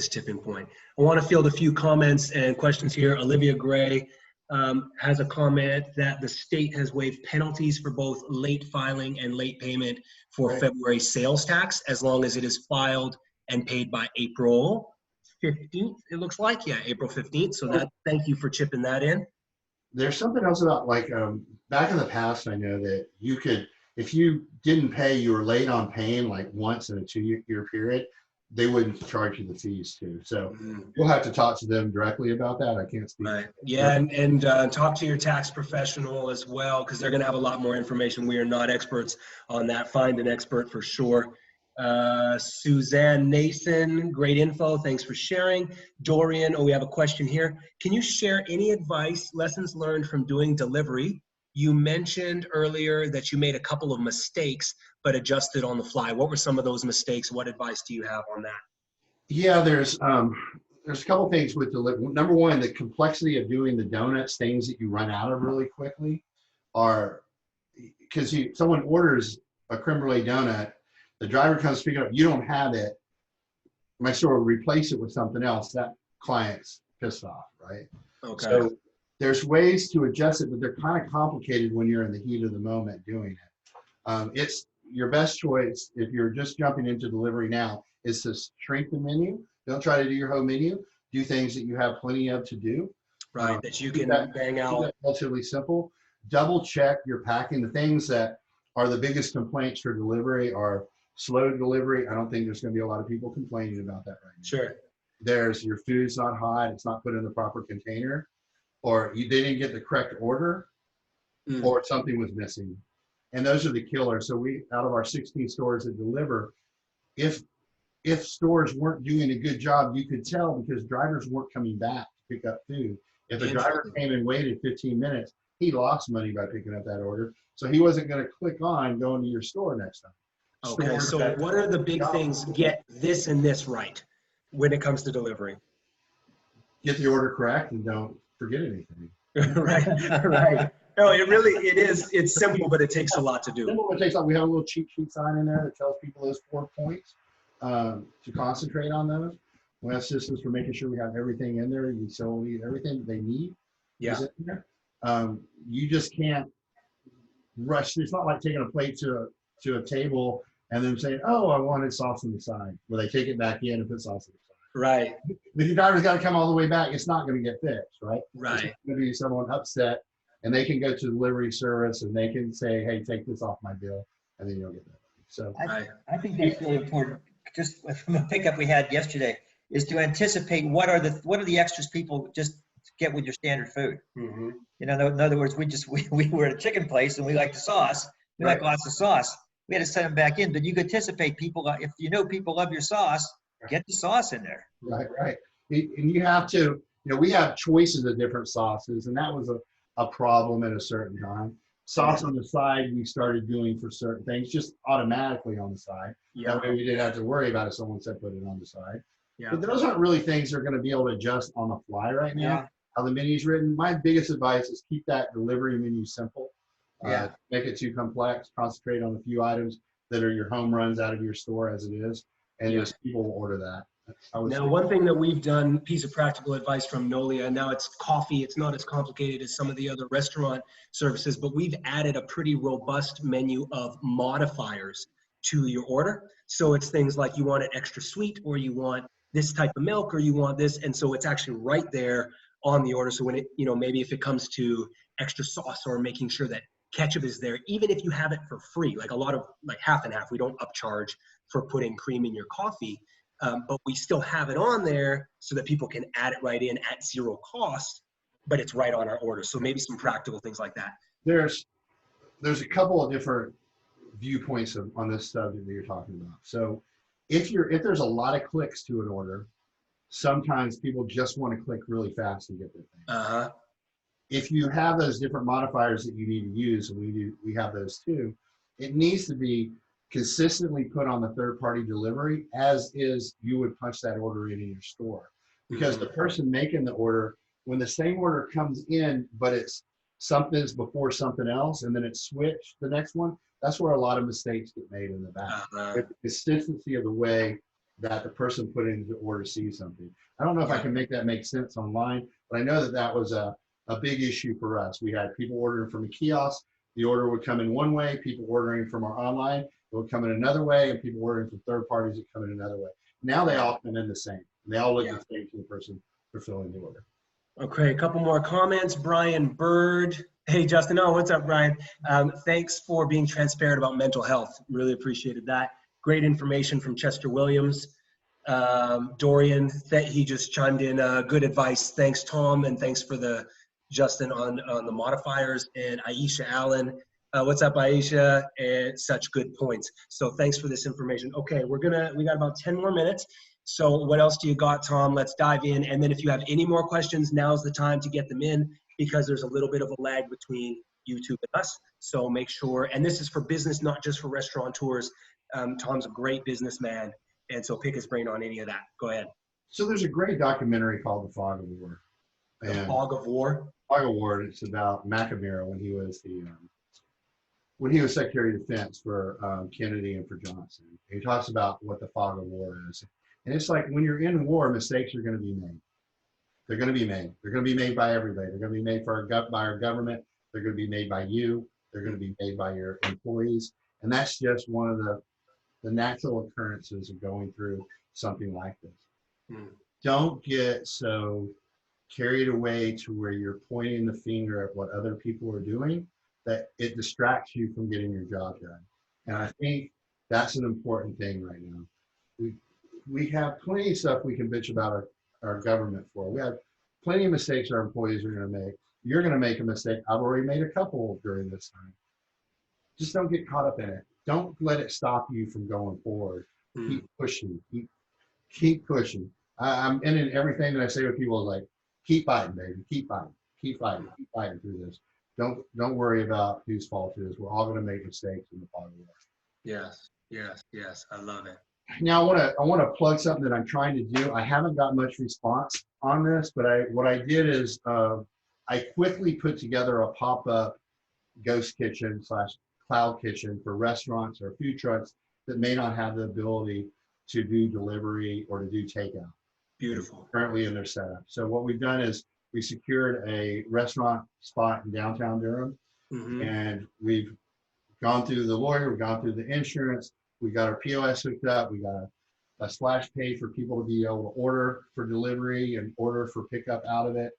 tipping point. I want to field a few comments and questions here. Olivia Gray has a comment that the state has waived penalties for both late filing and late payment for February sales tax, as long as it is filed and paid by April 15th, it looks like. Yeah, April 15th. So thank you for chipping that in. There's something else about back in the past, I know that you could, if you didn't pay, you were late on paying like once in a 2-year period, they wouldn't charge you the fees too. So you'll have to talk to them directly about that. I can't speak. Right. Yeah, and talk to your tax professional as well, because they're going to have a lot more information. We are not experts on that. Find an expert for sure. Suzanne Nason, great info. Thanks for sharing. Dorian, we have a question here. Can you share any advice, lessons learned from doing delivery? You mentioned earlier that you made a couple of mistakes, but adjusted on the fly. What were some of those mistakes? What advice do you have on that? Yeah, there's a couple things with delivery. Number one, the complexity of doing the donuts, things that you run out of really quickly, are because someone orders a creme brulee donut, the driver comes to pick it up, you don't have it, my store will replace it with something else. That client's pissed off, right? Okay. So there's ways to adjust it, but they're kind of complicated when you're in the heat of the moment doing it. It's your best choice if you're just jumping into delivery now is to shrink the menu. Don't try to do your whole menu. Do things that you have plenty of to do. Right, that you can bang out. Relatively simple. Double check your packing. The things that are the biggest complaints for delivery are slow delivery. I don't think there's going to be a lot of people complaining about that right now. Sure. There's your food's not hot. It's not put in the proper container. Or they didn't get the correct order, or something was missing. And those are the killers. So out of our 16 stores that deliver, if stores weren't doing a good job, you could tell because drivers weren't coming back to pick up food. If a driver came and waited 15 minutes, he lost money by picking up that order. So he wasn't going to click on going to your store next time. Okay, so what are the big things? Get this and this right when it comes to delivery. Get the order correct and don't forget anything. right. No, it's simple, but it takes a lot to do. Simple, but it takes a lot. We have a little cheat sheet sign in there that tells people those 4 points to concentrate on those. We have systems for making sure we have everything in there, utility, everything that they need is in there. You just can't rush. It's not like taking a plate to a table and then saying, oh, I wanted sauce on the side, where they take it back in and put sauce on the side. Right. If your driver's got to come all the way back, it's not going to get fixed, right? Right. It's going to be someone upset, and they can go to delivery service and they can say, hey, take this off my bill, and then you'll get that. So I think that's really important. Just from a pickup we had yesterday, is to anticipate what are the extras people just get with your standard food. Mm-hmm. You know, in other words, we were at a chicken place and we like the sauce. We like lots of sauce. We had to send them back in, but you could anticipate people. If you know people love your sauce, get the sauce in there. Right. And you have to, we have choices of different sauces, and that was a problem at a certain time. Sauce on the side we started doing for certain things, just automatically on the side. Yeah. That way we didn't have to worry about it. Someone said put it on the side. Yeah. But those aren't really things they're going to be able to adjust on the fly right now. Yeah. How the menu's written. My biggest advice is keep that delivery menu simple. Make it too complex. Concentrate on a few items that are your home runs out of your store as it is, and just people will order that. Now, one thing that we've done, piece of practical advice from Nolia, now it's coffee. It's not as complicated as some of the other restaurant services, but we've added a pretty robust menu of modifiers to your order. So it's things like you want it extra sweet, or you want this type of milk, or you want this. And so it's actually right there on the order. So when it, maybe if it comes to extra sauce or making sure that ketchup is there, even if you have it for free, like a lot of like half and half, we don't upcharge for putting cream in your coffee. But we still have it on there so that people can add it right in at zero cost, but it's right on our order. So maybe some practical things like that. There's a couple of different viewpoints on this subject that you're talking about. So if there's a lot of clicks to an order, sometimes people just want to click really fast and get their thing. If you have those different modifiers that you need to use, and we have those too, it needs to be consistently put on the third-party delivery as is you would punch that order in your store. Because the person making the order, when the same order comes in, but it's something's before something else, and then it's switched the next one, that's where a lot of mistakes get made in the back. The consistency of the way that the person putting the order sees something. I don't know if I can make that make sense online, but I know that was a big issue for us. We had people ordering from a kiosk. The order would come in one way, people ordering from our online, it would come in another way, and people ordering from third parties would come in another way. Now they all come in the same. They all look the same to the person fulfilling the order. Okay, a couple more comments. Brian Bird. Hey, Justin. Oh, what's up, Brian? Thanks for being transparent about mental health. Really appreciated that. Great information from Chester Williams. Dorian, he just chimed in. Good advice. Thanks, Tom, and thanks for Justin on the modifiers. And Aisha Allen. What's up, Aisha? And such good points. So thanks for this information. Okay, we got about 10 more minutes. So what else do you got, Tom? Let's dive in. And then if you have any more questions, now's the time to get them in, because there's a little bit of a lag between YouTube and us. So make sure, and this is for business, not just for restaurateurs. Tom's a great businessman, and so pick his brain on any of that. Go ahead. So there's a great documentary called The Fog of War. The Fog of War? Fog of War, it's about McNamara when he was Secretary of Defense for Kennedy and for Johnson. He talks about what the fog of war is. And it's like when you're in war, mistakes are going to be made. They're going to be made. They're going to be made by everybody. They're going to be made by our government. They're going to be made by you. They're going to be made by your employees. And that's just one of the natural occurrences of going through something like this. Don't get so carried away to where you're pointing the finger at what other people are doing that it distracts you from getting your job done. And I think that's an important thing right now. We have plenty of stuff we can bitch about our government for. We have plenty of mistakes our employees are going to make. You're going to make a mistake. I've already made a couple during this time. Just don't get caught up in it. Don't let it stop you from going forward. Keep pushing. Keep pushing. I'm in everything that I say with people is like, keep fighting, baby. Keep fighting. Keep fighting. Keep fighting through this. Don't worry about whose fault it is. We're all going to make mistakes in the fog of war. Yes, yes, yes. I love it. Now I want to plug something that I'm trying to do. I haven't got much response on this, but what I did is I quickly put together a pop-up ghost kitchen / cloud kitchen for restaurants or food trucks that may not have the ability to do delivery or to do takeout. Beautiful. Currently in their setup. So what we've done is we secured a restaurant spot in downtown Durham, and we've gone through the lawyer, we've gone through the insurance, we got our POS hooked up, we got a splash page for people to be able to order for delivery and order for pickup out of it.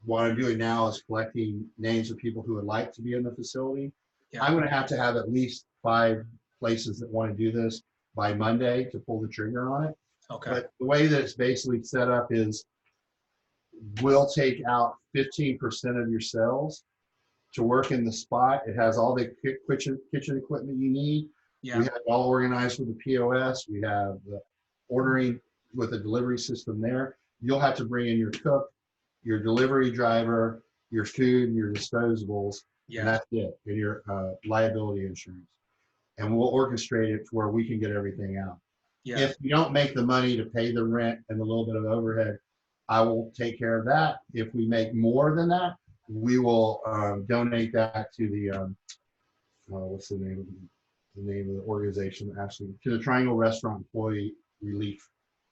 What I'm doing now is collecting names of people who would like to be in the facility. Yeah. I'm going to have at least 5 places that want to do this by Monday to pull the trigger on it. Okay. But the way that it's basically set up is we'll take out 15% of your sales to work in the spot. It has all the kitchen equipment you need. Yeah. We have it all organized with the POS. We have the ordering with a delivery system there. You'll have to bring in your cook, your delivery driver, your food, and your disposables. Yeah. And that's it, and your liability insurance. And we'll orchestrate it to where we can get everything out. Yeah. If you don't make the money to pay the rent and a little bit of overhead, I will take care of that. If we make more than that, we will donate that to the what's the name of the organization? Actually, to the Triangle Restaurant Employee relief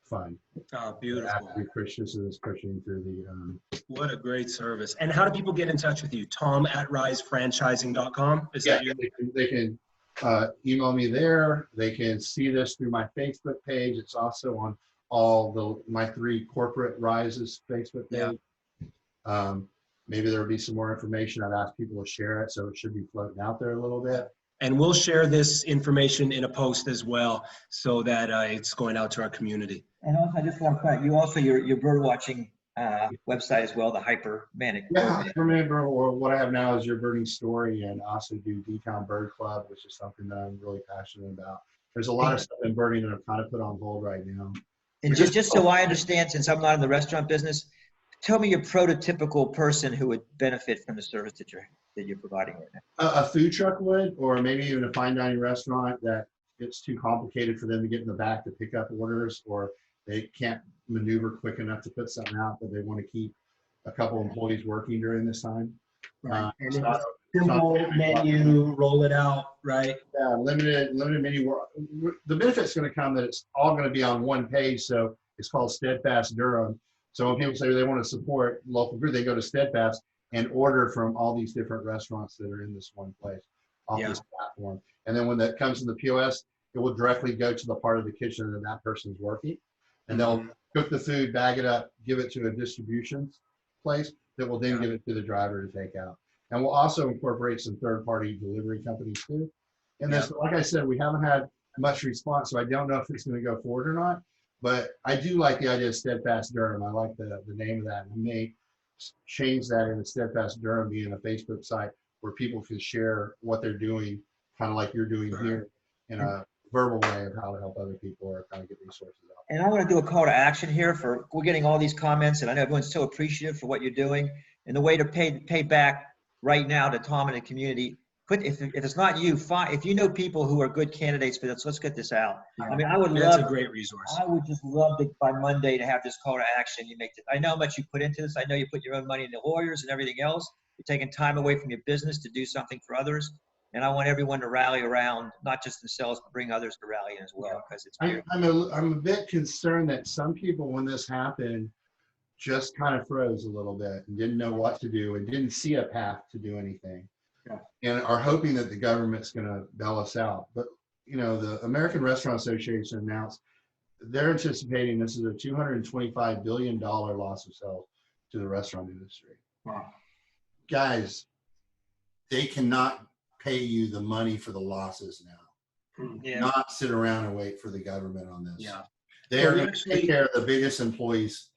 fund. Oh, beautiful. After Christmas is pushing through the. What a great service. And how do people get in touch with you? Tom@risefranchising.com. Is that your? They can email me there. They can see this through my Facebook page. It's also on all my 3 corporate Rises Facebook page. Yeah. Maybe there'll be some more information. I've asked people to share it, so it should be floating out there a little bit. And we'll share this information in a post as well, so that it's going out to our community. And also, I just want to point out, you also, your bird watching website as well, the Hypermanic. Yeah, Hypermanic, or what I have now is Your Birding Story, and also do D-Town Bird Club, which is something that I'm really passionate about. There's a lot of stuff in birding that I've kind of put on hold right now. And just so I understand, since I'm not in the restaurant business, tell me your prototypical person who would benefit from the service that you're providing right now. A food truck would, or maybe even a fine dining restaurant that it's too complicated for them to get in the back to pick up orders, or they can't maneuver quick enough to put something out, but they want to keep a couple employees working during this time. And simple menu, roll it out, right? Yeah, limited menu. The benefit's going to come that it's all going to be on one page, so it's called Steadfast Durham. So when people say they want to support local food, they go to Steadfast and order from all these different restaurants that are in this one place off this platform. And then when that comes to the POS, it will directly go to the part of the kitchen that that person's working. And they'll cook the food, bag it up, give it to a distribution place that will then give it to the driver to take out. And we'll also incorporate some third-party delivery companies too. And this, like I said, we haven't had much response, so I don't know if it's going to go forward or not. But I do like the idea of Steadfast Durham. I like the name of that. And we may change that into Steadfast Durham being a Facebook site where people can share what they're doing, kind of like you're doing here, in a verbal way of how to help other people or kind of get resources out. And I want to do a call to action here we're getting all these comments, and I know everyone's so appreciative for what you're doing. And the way to pay back right now to Tom and the community, if it's not you, if you know people who are good candidates for this, let's get this out. I mean, I would love. That's a great resource. I would just love to, by Monday, to have this call to action. I know how much you put into this. I know you put your own money into lawyers and everything else. You're taking time away from your business to do something for others. And I want everyone to rally around, not just themselves, but bring others to rally in as well, because it's. I'm a bit concerned that some people, when this happened, just kind of froze a little bit and didn't know what to do and didn't see a path to do anything. Yeah. And are hoping that the government's going to bail us out. But, you know, the American Restaurant Association announced they're anticipating this is a $225 billion loss of sales to the restaurant industry. Wow. Guys, they cannot pay you the money for the losses now. Yeah. Not sit around and wait for the government on this. Yeah. They are going to take care of the biggest employers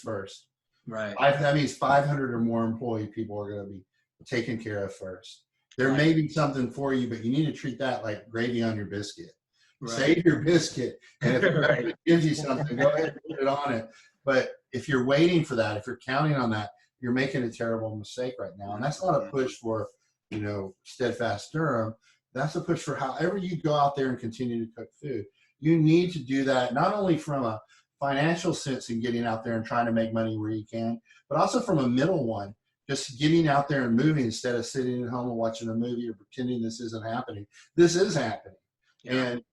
first. Right. That means 500 or more employee people are going to be taken care of first. There may be something for you, but you need to treat that like gravy on your biscuit. Right. Save your biscuit, and if it gives you something, go ahead and put it on it. But if you're waiting for that, if you're counting on that, you're making a terrible mistake right now. And that's not a push for, you know, Steadfast Durham. That's a push for however you go out there and continue to cook food. You need to do that not only from a financial sense in getting out there and trying to make money where you can, but also from a middle one. Just getting out there and moving instead of sitting at home and watching a movie or pretending this isn't happening. This is happening. Yeah. And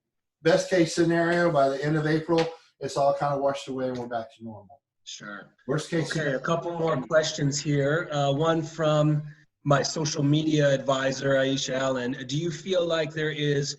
best case scenario, by the end of April, it's all kind of washed away and we're back to normal. Sure. Worst case scenario. A couple more questions here. One from my social media advisor, Aisha Allen. Do you feel like there is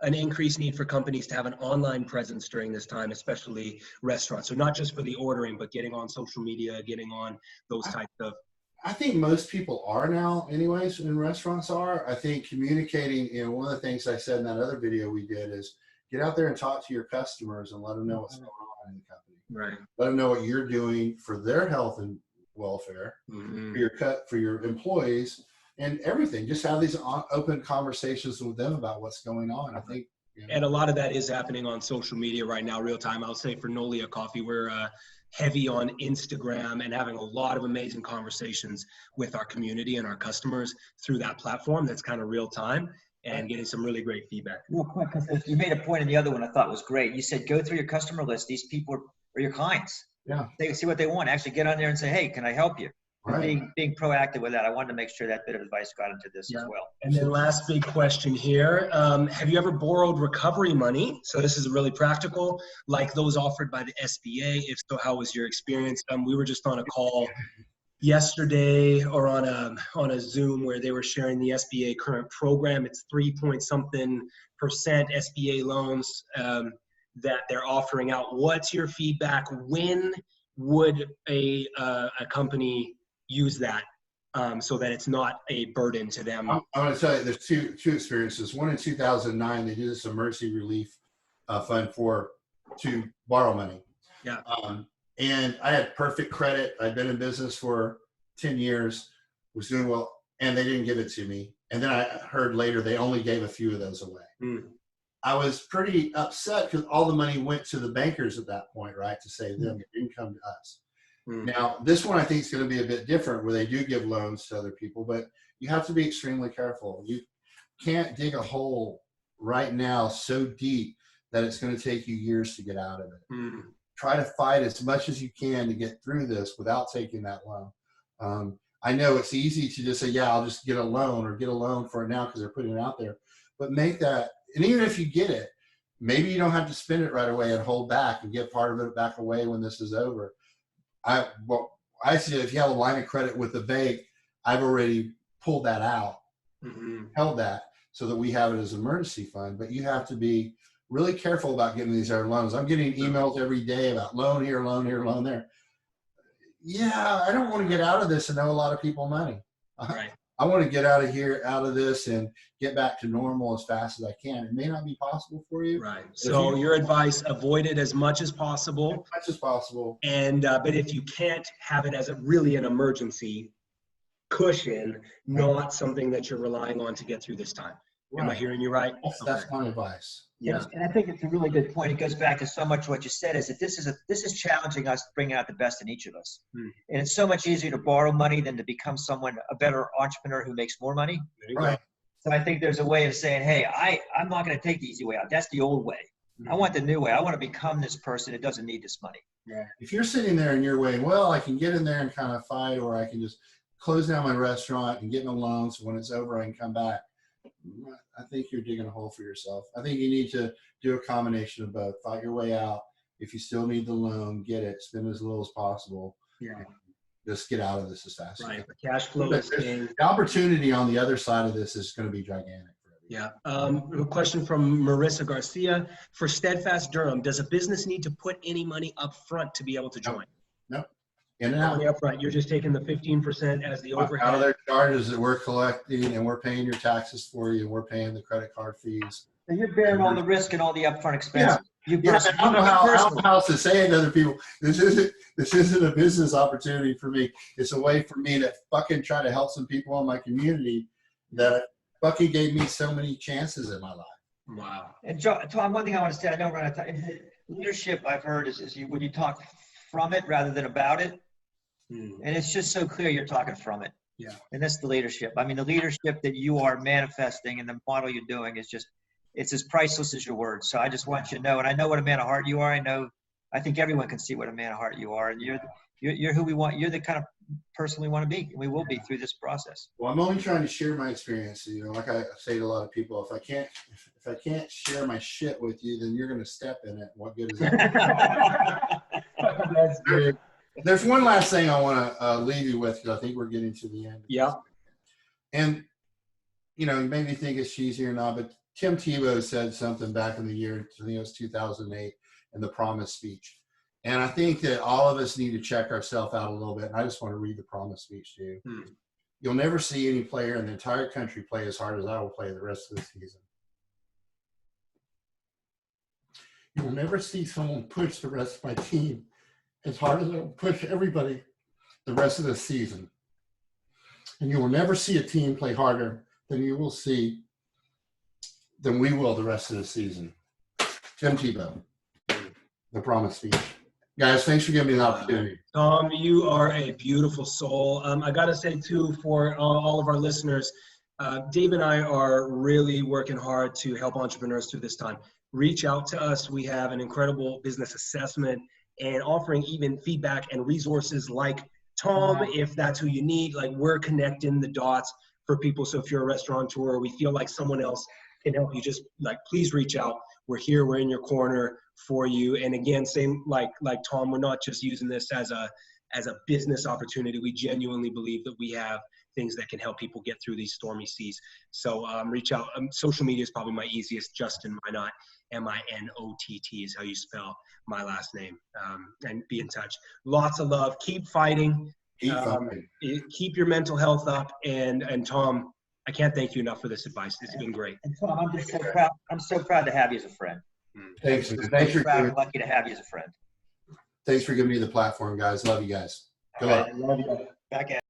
an increased need for companies to have an online presence during this time, especially restaurants? So not just for the ordering, but getting on social media, getting on those types of. I think most people are now anyways, and restaurants are. I think communicating, you know, one of the things I said in that other video we did is get out there and talk to your customers and let them know what's going on in the company. Right. Let them know what you're doing for their health and welfare, for your employees and everything. Just have these open conversations with them about what's going on. I think. You know, and a lot of that is happening on social media right now, real time. I'll say for Nolia Coffee, we're heavy on Instagram and having a lot of amazing conversations with our community and our customers through that platform that's kind of real time and getting some really great feedback. Real quick, because you made a point in the other one I thought was great. You said go through your customer list. These people are your clients. Yeah. They see what they want. Actually get on there and say, hey, can I help you? Right. being proactive with that. I wanted to make sure that bit of advice got into this as well. And then last big question here. Have you ever borrowed recovery money? So this is really practical, like those offered by the SBA. If so, how was your experience? We were just on a call yesterday or on a Zoom where they were sharing the SBA current program. It's 3-point-something% SBA loans that they're offering out. What's your feedback? When would a company use that so that it's not a burden to them? I'm going to tell you, there's two experiences. One in 2009, they did this emergency relief fund to borrow money. Yeah. And I had perfect credit. I'd been in business for 10 years, was doing well, and they didn't give it to me. And then I heard later they only gave a few of those away. Mm. I was pretty upset because all the money went to the bankers at that point, right, to save them. It didn't come to us. Mm. Now, this one I think is going to be a bit different where they do give loans to other people, but you have to be extremely careful. You can't dig a hole right now so deep that it's going to take you years to get out of it. Mm. Try to fight as much as you can to get through this without taking that loan. I know it's easy to just say, yeah, I'll just get a loan or get a loan for it now because they're putting it out there. But make that, and even if you get it, maybe you don't have to spend it right away and hold back and get part of it back away when this is over. I see if you have a line of credit with the bank, I've already pulled that out, held that so that we have it as an emergency fund. But you have to be really careful about getting these other loans. I'm getting emails every day about loan here, loan here, loan there. Yeah, I don't want to get out of this and owe a lot of people money. Right. I want to get out of this and get back to normal as fast as I can. It may not be possible for you. Right. So your advice, avoid it as much as possible. As much as possible. And, but if you can't have it as really an emergency cushion, not something that you're relying on to get through this time. Right. Am I hearing you right? That's my advice. Yeah. And I think it's a really good point. It goes back to so much what you said is that this is challenging us to bring out the best in each of us. And it's so much easier to borrow money than to become a better entrepreneur who makes more money. Right. So I think there's a way of saying, hey, I'm not going to take the easy way out. That's the old way. I want the new way. I want to become this person that doesn't need this money. Yeah. If you're sitting there and you're waiting, well, I can get in there and kind of fight, or I can just close down my restaurant and get my loan so when it's over I can come back. I think you're digging a hole for yourself. I think you need to do a combination of both. Fight your way out. If you still need the loan, get it. Spend as little as possible. Yeah. Just get out of this as fast as you can. The cash flow is king. The opportunity on the other side of this is going to be gigantic. Yeah. A question from Marissa Garcia. For Steadfast Durham, does a business need to put any money up front to be able to join? No. In and out. Up front. You're just taking the 15% as the overhead. Out of their charges that we're collecting, and we're paying your taxes for you, and we're paying the credit card fees. And you're bearing all the risk and all the upfront expenses. Yeah. I don't know how else to say it to other people. This isn't a business opportunity for me. It's a way for me to fucking try to help some people in my community that fucking gave me so many chances in my life. Wow. And Tom, one thing I want to say, I know we're out of time. Leadership, I've heard, is when you talk from it rather than about it. And it's just so clear you're talking from it. Yeah. And that's the leadership. I mean, the leadership that you are manifesting and the model you're doing is just, it's as priceless as your words. So I just want you to know, and I know what a man of heart you are. I think everyone can see what a man of heart you are. And you're who we want. You're the kind of person we want to be. And we will be through this process. Well, I'm only trying to share my experience. You know, like I say to a lot of people, if I can't share my shit with you, then you're going to step in it. What good is that? That's good. There's one last thing I want to leave you with, because I think we're getting to the end. Yeah. And, you know, you may be think it's cheesy or not, but Tim Tebow said something back in the year, I think it was 2008, in the Promise speech. And I think that all of us need to check ourselves out a little bit. And I just want to read the Promise speech to you. You'll never see any player in the entire country play as hard as I will play the rest of the season. You will never see someone push the rest of my team as hard as I will push everybody the rest of the season. And you will never see a team play harder than we will the rest of the season. Tim Tebow, the Promise speech. Guys, thanks for giving me the opportunity. Tom, you are a beautiful soul. I got to say, too, for all of our listeners, Dave and I are really working hard to help entrepreneurs through this time. Reach out to us. We have an incredible business assessment and offering even feedback and resources like Tom, if that's who you need. Like, we're connecting the dots for people. So if you're a restaurateur, we feel like someone else can help you, just like, please reach out. We're here, we're in your corner for you. And again, same like Tom, we're not just using this as a business opportunity. We genuinely believe that we have things that can help people get through these stormy seas. So reach out. Social media is probably my easiest. Justin Minott, M-I-N-O-T-T is how you spell my last name. And be in touch. Lots of love. Keep fighting. Keep your mental health up. And Tom, I can't thank you enough for this advice. It's been great. And Tom, I'm just so proud. I'm so proud to have you as a friend. Thanks. Lucky to have you as a friend. Thanks for giving me the platform, guys. Love you guys. Good luck. Love you. Back at